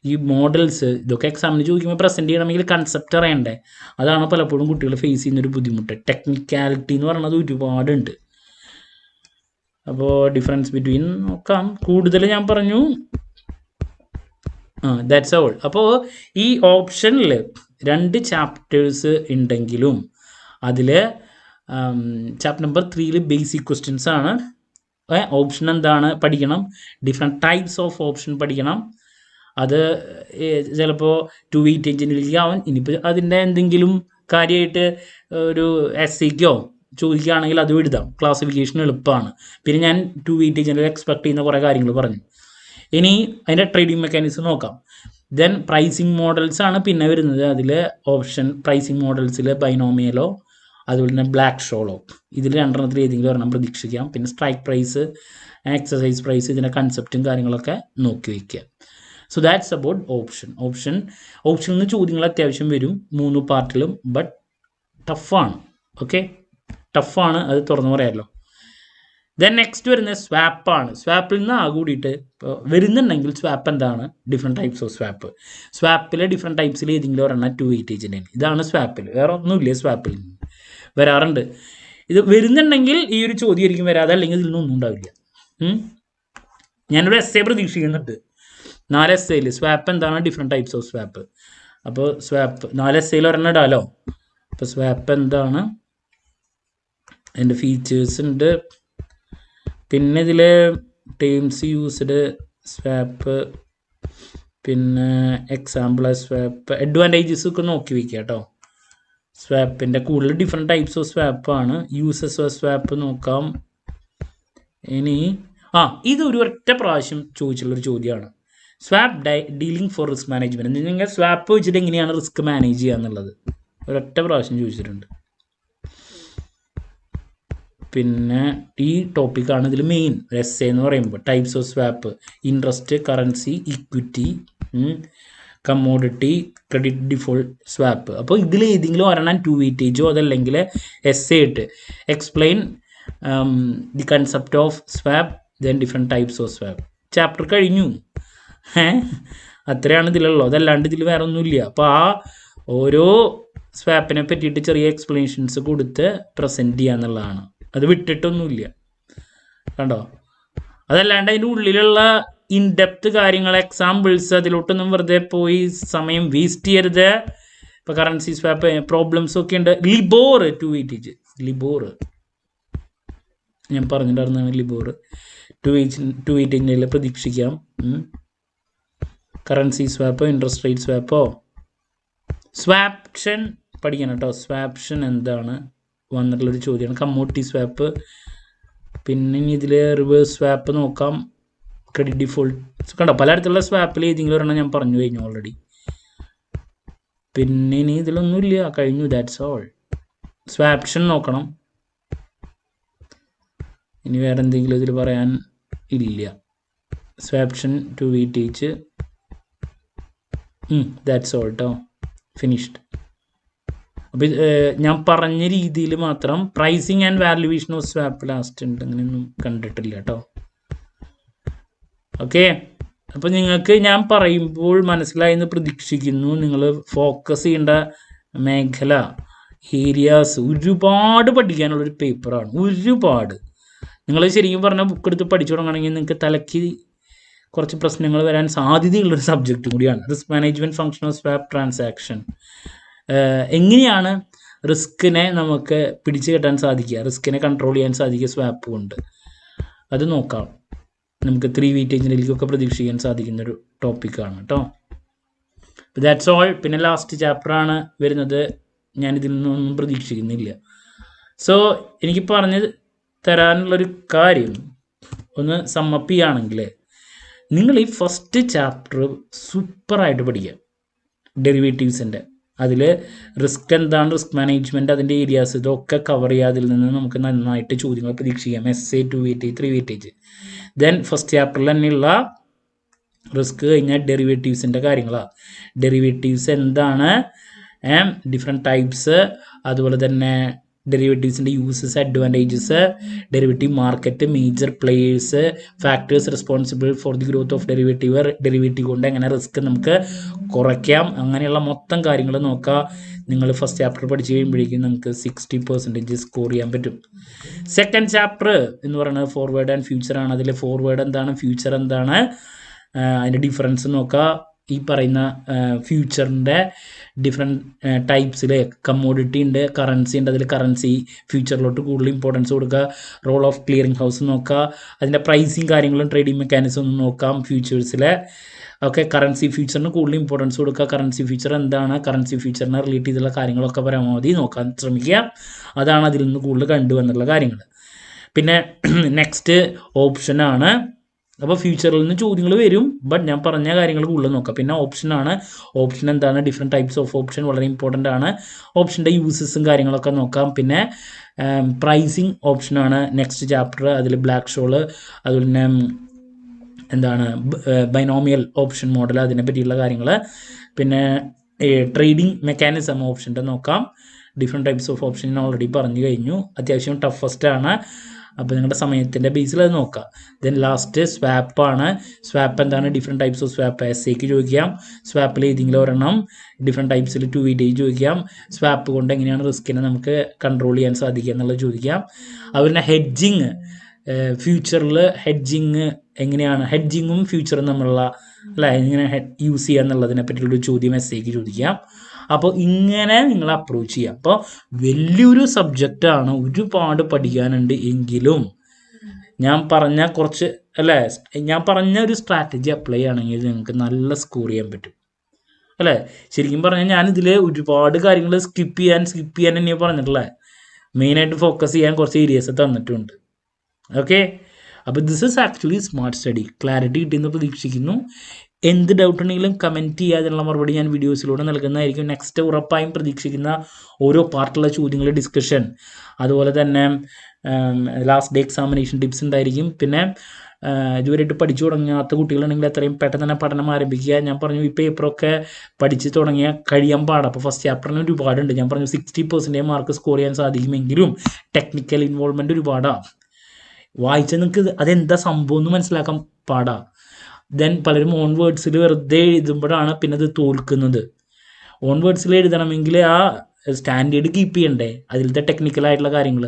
ഈ മോഡൽസ്, ഇതൊക്കെ എക്സാമിന് ചോദിക്കുമ്പോൾ പ്രസൻറ്റ് ചെയ്യണമെങ്കിൽ കൺസെപ്റ്റ് അറിയണ്ടേ. അതാണ് പലപ്പോഴും കുട്ടികൾ ഫേസ് ചെയ്യുന്നൊരു ബുദ്ധിമുട്ട്. ടെക്നിക്കാലിറ്റി എന്ന് പറയുന്നത് ഒരുപാടുണ്ട്. അപ്പോൾ ഡിഫറൻസ് ബിറ്റ്വീൻ നോക്കാം. കൂടുതൽ ഞാൻ പറഞ്ഞു, ദാറ്റ്സ് ഓൾ. അപ്പോൾ ഈ ഓപ്ഷനിൽ 2 ചാപ്റ്റേഴ്സ് ഉണ്ടെങ്കിലും അതിൽ ചാപ്റ്റർ നമ്പർ 3 ബേസിക് ക്വസ്റ്റ്യൻസ് ആണ്. ഓപ്ഷൻ എന്താണ് പഠിക്കണം, ഡിഫറെൻറ്റ് ടൈപ്സ് ഓഫ് ഓപ്ഷൻ പഠിക്കണം. അത് ചിലപ്പോൾ 2 വെയിറ്റേജിലേക്ക് ആവാൻ. ഇനിയിപ്പോൾ അതിൻ്റെ എന്തെങ്കിലും കാര്യമായിട്ട് ഒരു എസ് സിക്കോ ചോദിക്കുകയാണെങ്കിൽ അതും എഴുതാം, ക്ലാസിഫിക്കേഷൻ എളുപ്പമാണ്. പിന്നെ ഞാൻ 2 വെയിറ്റേജിൽ എക്സ്പെക്ട് ചെയ്യുന്ന കുറേ കാര്യങ്ങൾ പറഞ്ഞു. ഇനി അതിൻ്റെ ട്രേഡിംഗ് മെക്കാനിസം നോക്കാം. ദെൻ പ്രൈസിങ് മോഡൽസ് ആണ് പിന്നെ വരുന്നത്. അതിൽ ഓപ്ഷൻ പ്രൈസിങ് മോഡൽസിൽ ബൈനോമിയലോ അതുപോലെ തന്നെ ബ്ലാക്ക് ഷോളോ, ഇതിൽ 2 ഏതെങ്കിലും ഒരെണ്ണം പ്രതീക്ഷിക്കാം. പിന്നെ സ്ട്രൈക്ക് പ്രൈസ്, എക്സസൈസ് പ്രൈസ്, ഇതിൻ്റെ കൺസെപ്റ്റും കാര്യങ്ങളൊക്കെ നോക്കി വയ്ക്കുക. സോ ദാറ്റ്സ് അബൌട്ട് ഓപ്ഷനിൽ നിന്ന് ചോദ്യങ്ങൾ അത്യാവശ്യം വരും 3 പാർട്ടിലും. ബട്ട് ടഫാണ്. ഓക്കെ, ടഫാണ്, അത് തുറന്നു പറയാമല്ലോ. ദെൻ നെക്സ്റ്റ് വരുന്നത് സ്വാപ്പാണ്. സ്വാപ്പിൽ നിന്ന് കൂടിയിട്ട് ഇപ്പോൾ വരുന്നുണ്ടെങ്കിൽ സ്വാപ്പ് എന്താണ്, ഡിഫറെൻറ്റ് ടൈപ്സ് ഓഫ് സ്വാപ്പിലെ ഡിഫറെൻറ്റ് ടൈപ്സിൽ ഏതെങ്കിലും ഒരെണ്ണം 2 വെയിറ്റേജിൻ്റെ. ഇതാണ് സ്വാപ്പിൽ, വേറെ ഒന്നുമില്ല. സ്വാപ്പിൽ വരാറുണ്ട്. ഇത് വരുന്നുണ്ടെങ്കിൽ ഈ ഒരു ചോദ്യം ആയിരിക്കും വരാതെ, അല്ലെങ്കിൽ ഇതിൽ നിന്നൊന്നും ഉണ്ടാവില്ല. ഞാനൊരു എസ് എ പ്രതീക്ഷിക്കുന്നുണ്ട്. 4 എസ് എയിൽ സ്വാപ്പ് എന്താണ്, ഡിഫറെൻറ്റ് ടൈപ്സ് ഓഫ് സ്വാപ്പ്. അപ്പോൾ സ്വാപ്പ് 4 എസ് എയിൽ ഒരെണ്ണം ഇടാമല്ലോ. അപ്പോൾ സ്വാപ്പ് എന്താണ്, അതിൻ്റെ ഫീച്ചേഴ്സ് ഉണ്ട്. പിന്നെ ഇതിൽ ടേംസ് യൂസ്ഡ് സ്വാപ്പ്, പിന്നെ എക്സാമ്പിൾ സ്വാപ്പ്, അഡ്വാൻറ്റേജസ് ഒക്കെ നോക്കി വയ്ക്കുക കേട്ടോ. സ്വാപ്പിൻ്റെ കൂടുതൽ ഡിഫറെൻറ്റ് ടൈപ്സ് ഓഫ് സ്വാപ്പാണ്. യൂസസ് ഓഫ് സ്വാപ്പ് നോക്കാം. ഇനി ഇതൊരു ഒറ്റ പ്രാവശ്യം ചോദിച്ചുള്ളൊരു ചോദ്യമാണ്. Swap dealing for risk management. നിങ്ങൾ സ്വാപ്പ് വെച്ചിട്ട് എങ്ങനെയാണ് റിസ്ക് മാനേജ് ചെയ്യുക എന്നുള്ളത് ഒരൊറ്റ പ്രാവശ്യം ചോദിച്ചിട്ടുണ്ട്. പിന്നെ ഈ ടോപ്പിക്കാണ് ഇതിൽ മെയിൻ. എസ് എ എന്ന് പറയുമ്പോൾ types of swap, interest, currency, equity, commodity, credit default swap. അപ്പോൾ ഇതിൽ ഏതെങ്കിലും ഒരെണ്ണം 2 വെയിറ്റേജോ അതല്ലെങ്കിൽ എസ് എ ഇട്ട് explain the concept of swap, then different types of swap. Chapter കഴിഞ്ഞു. അത്രയാണ് ഇതിലുള്ളത്, അതല്ലാണ്ട് ഇതിൽ വേറെ ഒന്നുമില്ല. അപ്പോൾ ഓരോ സ്വാപ്പിനെ പറ്റിയിട്ട് ചെറിയ എക്സ്പ്ലനേഷൻസ് കൊടുത്ത് പ്രസൻറ്റ് ചെയ്യുക എന്നുള്ളതാണ്. അത് വിട്ടിട്ടൊന്നുമില്ല, കണ്ടോ. അതല്ലാണ്ട് അതിൻ്റെ ഉള്ളിലുള്ള ഇൻഡെപ്ത് കാര്യങ്ങൾ, എക്സാമ്പിൾസ് അതിലോട്ടൊന്നും വെറുതെ പോയി സമയം വേസ്റ്റ് ചെയ്യരുത്. ഇപ്പോൾ കറൻസി സ്വാപ്പ് പ്രോബ്ലംസ് ഒക്കെ ഉണ്ട്. ലിബോർ 280, ലിബോർ ഞാൻ പറഞ്ഞിട്ടുണ്ടായിരുന്നതാണ്. ലിബോർ 280 പ്രതീക്ഷിക്കാം. കറൻസി സ്വാപ്പോ ഇൻട്രസ്റ്റ് റേറ്റ് സ്വാപ്പോ. സ്വാപ്ഷൻ പഠിക്കണം കേട്ടോ. സ്വാപ്ഷൻ എന്താണ് വന്നിട്ടുള്ളൊരു ചോദ്യമാണ്. കമ്മോഡിറ്റി സ്വാപ്പ്, പിന്നെ ഇനി ഇതിൽ റിവേഴ്സ് സ്വാപ്പ് നോക്കാം. ക്രെഡിറ്റ് ഡിഫോൾട്ട് കണ്ടോ. പലതരത്തിലുള്ള സ്വാപ്പിൽ ഏതെങ്കിലും ഒരെണ്ണം ഞാൻ പറഞ്ഞു കഴിഞ്ഞു ഓൾറെഡി. പിന്നെ ഇനി ഇതിലൊന്നുമില്ല, കഴിഞ്ഞു. That's all. സ്വാപ്ഷൻ നോക്കണം. ഇനി വേറെ എന്തെങ്കിലും ഇതിൽ പറയാൻ ഇല്ല. സ്വാപ്ഷൻ 280, ദാറ്റ്സ് ഓൾ കേട്ടോ. ഫിനിഷ്ഡ്. അപ്പോൾ ഞാൻ പറഞ്ഞ രീതിയിൽ മാത്രം pricing and valuation of swap last ഉണ്ട്, അങ്ങനെയൊന്നും കണ്ടിട്ടില്ല കേട്ടോ. ഓക്കെ, അപ്പോൾ നിങ്ങൾക്ക് ഞാൻ പറയുമ്പോൾ മനസ്സിലായി എന്ന് പ്രതീക്ഷിക്കുന്നു. നിങ്ങൾ ഫോക്കസ് ചെയ്യേണ്ട മേഖല, ഏരിയാസ് ഒരുപാട് പഠിക്കാനുള്ളൊരു പേപ്പറാണ്. ഒരുപാട്. നിങ്ങൾ ശരിക്കും പറഞ്ഞാൽ ബുക്ക് എടുത്ത് പഠിച്ചു തുടങ്ങണമെങ്കിൽ നിങ്ങൾക്ക് തലയ്ക്ക് കുറച്ച് പ്രശ്നങ്ങൾ വരാൻ സാധ്യതയുള്ളൊരു സബ്ജക്റ്റും കൂടിയാണ്. Risk management function of swap transaction. എങ്ങനെയാണ് റിസ്കിനെ നമുക്ക് പിടിച്ചു കെട്ടാൻ സാധിക്കുക, റിസ്കിനെ കൺട്രോൾ ചെയ്യാൻ സാധിക്കുക സ്വാപ്പ് കൊണ്ട്, അത് നോക്കാം. നമുക്ക് 3 വെയിറ്റേജിലേക്കൊക്കെ പ്രതീക്ഷിക്കാൻ സാധിക്കുന്നൊരു ടോപ്പിക്കാണ് കേട്ടോ. That's all. പിന്നെ ലാസ്റ്റ് ചാപ്റ്ററാണ് വരുന്നത്. ഞാനിതിൽ നിന്നൊന്നും പ്രതീക്ഷിക്കുന്നില്ല. സോ എനിക്ക് പറഞ്ഞ് തരാനുള്ളൊരു കാര്യം ഒന്ന് സമ്മപ്പ് ചെയ്യുകയാണെങ്കിൽ, നിങ്ങൾ ഈ ഫസ്റ്റ് ചാപ്റ്റർ സൂപ്പറായിട്ട് പഠിക്കുക. ഡെറിവേറ്റീവ്സിൻ്റെ അതിൽ റിസ്ക് എന്താണ്, റിസ്ക് മാനേജ്മെൻറ്റ്, അതിൻ്റെ ഏരിയാസ്, ഇതൊക്കെ കവർ ചെയ്യുക. അതിൽ നിന്ന് നമുക്ക് നന്നായിട്ട് ചോദ്യങ്ങൾ പ്രതീക്ഷിക്കാം. SA 2 weightage 3 weightage. Then first ചാപ്റ്ററിൽ തന്നെയുള്ള റിസ്ക് കഴിഞ്ഞാൽ ഡെറിവേറ്റീവ്സിൻ്റെ കാര്യങ്ങളാണ്. ഡെറിവേറ്റീവ്സ് എന്താണ്, ഡിഫറെൻറ്റ് ടൈപ്സ്, അതുപോലെ തന്നെ ഡെറിവേറ്റീവ്സിൻ്റെ uses, advantages, derivative market, major players, factors responsible for the growth of derivative, derivative കൊണ്ട് എങ്ങനെ റിസ്ക് നമുക്ക് കുറയ്ക്കാം, അങ്ങനെയുള്ള മൊത്തം കാര്യങ്ങൾ നോക്കുക. നിങ്ങൾ ഫസ്റ്റ് ചാപ്റ്റർ പഠിച്ചു കഴിയുമ്പോഴേക്കും നമുക്ക് 60% സ്കോർ ചെയ്യാൻ പറ്റും. സെക്കൻഡ് ചാപ്റ്റർ എന്ന് പറയുന്നത് ഫോർവേഡ് ആൻഡ് ഫ്യൂച്ചറാണ്. അതിൽ ഫോർവേഡ് എന്താണ്, ഫ്യൂച്ചർ എന്താണ്, അതിൻ്റെ ഡിഫറൻസ് നോക്കുക. ഈ പറയുന്ന ഫ്യൂച്ചറിൻ്റെ ഡിഫറെൻറ്റ് ടൈപ്സിൽ കമ്മോഡിറ്റി ഉണ്ട്, കറൻസി ഉണ്ട്. അതിൽ കറൻസി ഫ്യൂച്ചറിലോട്ട് കൂടുതൽ ഇമ്പോർട്ടൻസ് കൊടുക്കുക. റോൾ ഓഫ് ക്ലിയറിംഗ് ഹൗസ് നോക്കുക. അതിൻ്റെ പ്രൈസിങ് കാര്യങ്ങളും ട്രേഡിംഗ് മെക്കാനിസം ഒന്നും നോക്കാം ഫ്യൂച്ചേഴ്സിൽ. ഓക്കെ, കറൻസി ഫ്യൂച്ചറിന് കൂടുതൽ ഇമ്പോർട്ടൻസ് കൊടുക്കുക. കറൻസി ഫ്യൂച്ചർ എന്താണ്, കറൻസി ഫ്യൂച്ചറിനെ റിലേറ്റ് ചെയ്തുള്ള കാര്യങ്ങളൊക്കെ പരമാവധി നോക്കാൻ ശ്രമിക്കുക. അതാണ് അതിൽ നിന്ന് കൂടുതൽ കണ്ടുവന്നുള്ള കാര്യങ്ങൾ. പിന്നെ നെക്സ്റ്റ് ഓപ്ഷനാണ്. അപ്പോൾ ഫ്യൂച്ചറിൽ നിന്ന് ചോദ്യങ്ങൾ വരും, ബട്ട് ഞാൻ പറഞ്ഞ കാര്യങ്ങൾ കൂടുതൽ നോക്കാം. പിന്നെ ഓപ്ഷനാണ്. ഓപ്ഷൻ എന്താണ്, ഡിഫറെൻറ്റ് ടൈപ്സ് ഓഫ് ഓപ്ഷൻ വളരെ ഇമ്പോർട്ടൻ്റ് ആണ്. ഓപ്ഷൻ്റെ യൂസസും കാര്യങ്ങളൊക്കെ നോക്കാം. പിന്നെ പ്രൈസിങ് ഓപ്ഷനാണ് നെക്സ്റ്റ് ചാപ്റ്റർ. അതിൽ ബ്ലാക്ക് ഷോള്, അതുപോലെ തന്നെ എന്താണ് ബൈനോമിയൽ ഓപ്ഷൻ മോഡൽ, അതിനെ പറ്റിയുള്ള കാര്യങ്ങൾ. പിന്നെ ട്രേഡിംഗ് മെക്കാനിസം ഓപ്ഷൻ്റെ നോക്കാം. ഡിഫറെൻറ്റ് ടൈപ്സ് ഓഫ് ഓപ്ഷൻ ഞാൻ ഓൾറെഡി പറഞ്ഞു കഴിഞ്ഞു. അത്യാവശ്യം ടഫസ്റ്റ് ആണ്. അപ്പോൾ നിങ്ങളുടെ സമയത്തിൻ്റെ ബേസിൽ അത് നോക്കുക. ദെൻ ലാസ്റ്റ് സ്വാപ്പാണ്. സ്വാപ്പ് എന്താണ്, ഡിഫറെൻറ്റ് ടൈപ്സ് ഓഫ് സ്വാപ്പ് SAക്ക് ചോദിക്കാം. സ്വാപ്പിൽ ഏതെങ്കിലും ഒരെണ്ണം ഡിഫറെൻറ്റ് ടൈപ്സിൽ 2 വെയിറ്റേജ് ചോദിക്കാം. സ്വാപ്പ് കൊണ്ട് എങ്ങനെയാണ് റിസ്കിനെ നമുക്ക് കൺട്രോൾ ചെയ്യാൻ സാധിക്കുക എന്നുള്ളത് ചോദിക്കാം. അതുപോലെ ഹെഡ്ജിങ്, ഫ്യൂച്ചറിൽ ഹെഡ്ജിങ് എങ്ങനെയാണ്, ഹെഡ്ജിങ്ങും ഫ്യൂച്ചറും തമ്മിലുള്ള എങ്ങനെ യൂസ് ചെയ്യുക എന്നുള്ളതിനെ പറ്റിയുള്ളൊരു ചോദ്യം SAക്ക് ചോദിക്കാം. അപ്പോൾ ഇങ്ങനെ നിങ്ങൾ അപ്രോച്ച് ചെയ്യുക. അപ്പോൾ വലിയൊരു സബ്ജക്റ്റാണ്, ഒരുപാട് പഠിക്കാനുണ്ട്. എങ്കിലും ഞാൻ പറഞ്ഞ കുറച്ച് ഞാൻ പറഞ്ഞ ഒരു സ്ട്രാറ്റജി അപ്ലൈ ചെയ്യുകയാണെങ്കിൽ നിങ്ങൾക്ക് നല്ല സ്കോർ ചെയ്യാൻ പറ്റും അല്ലേ. ശരിക്കും പറഞ്ഞാൽ ഞാനിതിൽ ഒരുപാട് കാര്യങ്ങൾ സ്കിപ്പ് ചെയ്യാൻ തന്നെയാണ് പറഞ്ഞിട്ടുള്ളത്. മെയിനായിട്ട് ഫോക്കസ് ചെയ്യാൻ കുറച്ച് ഏരിയസ് തന്നിട്ടുണ്ട്. ഓക്കെ, അപ്പോൾ this is actually smart study. Clarity കിട്ടിയെന്ന് പ്രതീക്ഷിക്കുന്നു. എന്ത് ഡൗട്ട് ഉണ്ടെങ്കിലും കമൻറ്റ് ചെയ്യുക. അതിനുള്ള മറുപടി ഞാൻ വീഡിയോസിലൂടെ നൽകുന്നതായിരിക്കും. നെക്സ്റ്റ് ഉറപ്പായും പ്രതീക്ഷിക്കുന്ന ഓരോ പാർട്ടുള്ള ചോദ്യങ്ങളുടെ ഡിസ്കഷൻ, അതുപോലെ തന്നെ ലാസ്റ്റ് ഡേ എക്സാമിനേഷൻ ടിപ്സ് ഉണ്ടായിരിക്കും. പിന്നെ ഇതുവരെയായിട്ട് പഠിച്ചു തുടങ്ങാത്ത കുട്ടികളുണ്ടെങ്കിൽ എത്രയും പെട്ടെന്ന് തന്നെ പഠനം ആരംഭിക്കുക. ഞാൻ പറഞ്ഞു ഈ പേപ്പറൊക്കെ പഠിച്ച് തുടങ്ങിയാൽ കഴിയാൻ പാടാണ്. അപ്പോൾ ഫസ്റ്റ് ചാപ്റ്ററിന് ഒരുപാടുണ്ട്. ഞാൻ പറഞ്ഞു 60% മാർക്ക് സ്കോർ ചെയ്യാൻ സാധിക്കുമെങ്കിലും ടെക്നിക്കൽ ഇൻവോൾവ്മെൻറ്റ് ഒരുപാടാണ്. വായിച്ചാൽ നിങ്ങൾക്ക് അതെന്താ സംഭവം എന്ന് മനസ്സിലാക്കാൻ പാടാണ്. ദെൻ പലരും ഓൺ വേർഡ്സിൽ വെറുതെ എഴുതുമ്പോഴാണ് പിന്നെ അത് തോൽക്കുന്നത്. ഓൺ വേർഡ്സിൽ എഴുതണമെങ്കിൽ ആ സ്റ്റാൻഡേർഡ് കീപ്പ് ചെയ്യണ്ടേ, അതിലത്തെ ടെക്നിക്കലായിട്ടുള്ള കാര്യങ്ങൾ.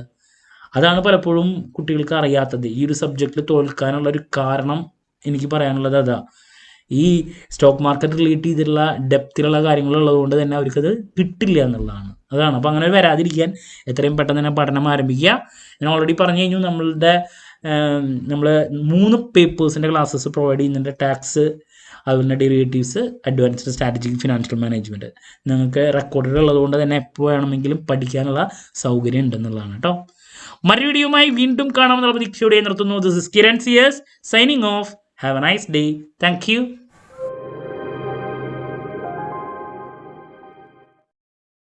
അതാണ് പലപ്പോഴും കുട്ടികൾക്ക് അറിയാത്തത്. ഈ ഒരു സബ്ജക്റ്റിൽ തോൽക്കാനുള്ള ഒരു കാരണം എനിക്ക് പറയാനുള്ളത് അതാ. ഈ സ്റ്റോക്ക് മാർക്കറ്റ് റിലേറ്റ് ചെയ്തിട്ടുള്ള ഡെപ്തിലുള്ള കാര്യങ്ങളുള്ളത് കൊണ്ട് തന്നെ അവർക്കത് കിട്ടില്ല എന്നുള്ളതാണ്. അതാണ്. അപ്പോൾ അങ്ങനെ വരാതിരിക്കാൻ എത്രയും പെട്ടെന്ന് തന്നെ പഠനം ആരംഭിക്കുക. ഞാൻ ഓൾറെഡി പറഞ്ഞു കഴിഞ്ഞു, നമ്മൾ 3 പേപ്പേഴ്സിൻ്റെ ക്ലാസ്സസ് പ്രൊവൈഡ് ചെയ്യുന്നുണ്ട്. ടാക്സ്, അതുപോലെ derivatives, advanced strategic financial management. നിങ്ങൾക്ക് റെക്കോർഡഡ് ഉള്ളതുകൊണ്ട് തന്നെ എപ്പോൾ വേണമെങ്കിലും പഠിക്കാനുള്ള സൗകര്യം ഉണ്ടെന്നുള്ളതാണ് കേട്ടോ. മറ്റൊരു വീഡിയോയുമായി വീണ്ടും കാണാമെന്നുള്ള പ്രതീക്ഷയോടെ നിർത്തുന്നു. This is Kiran CS signing off. Have a nice day. Thank U.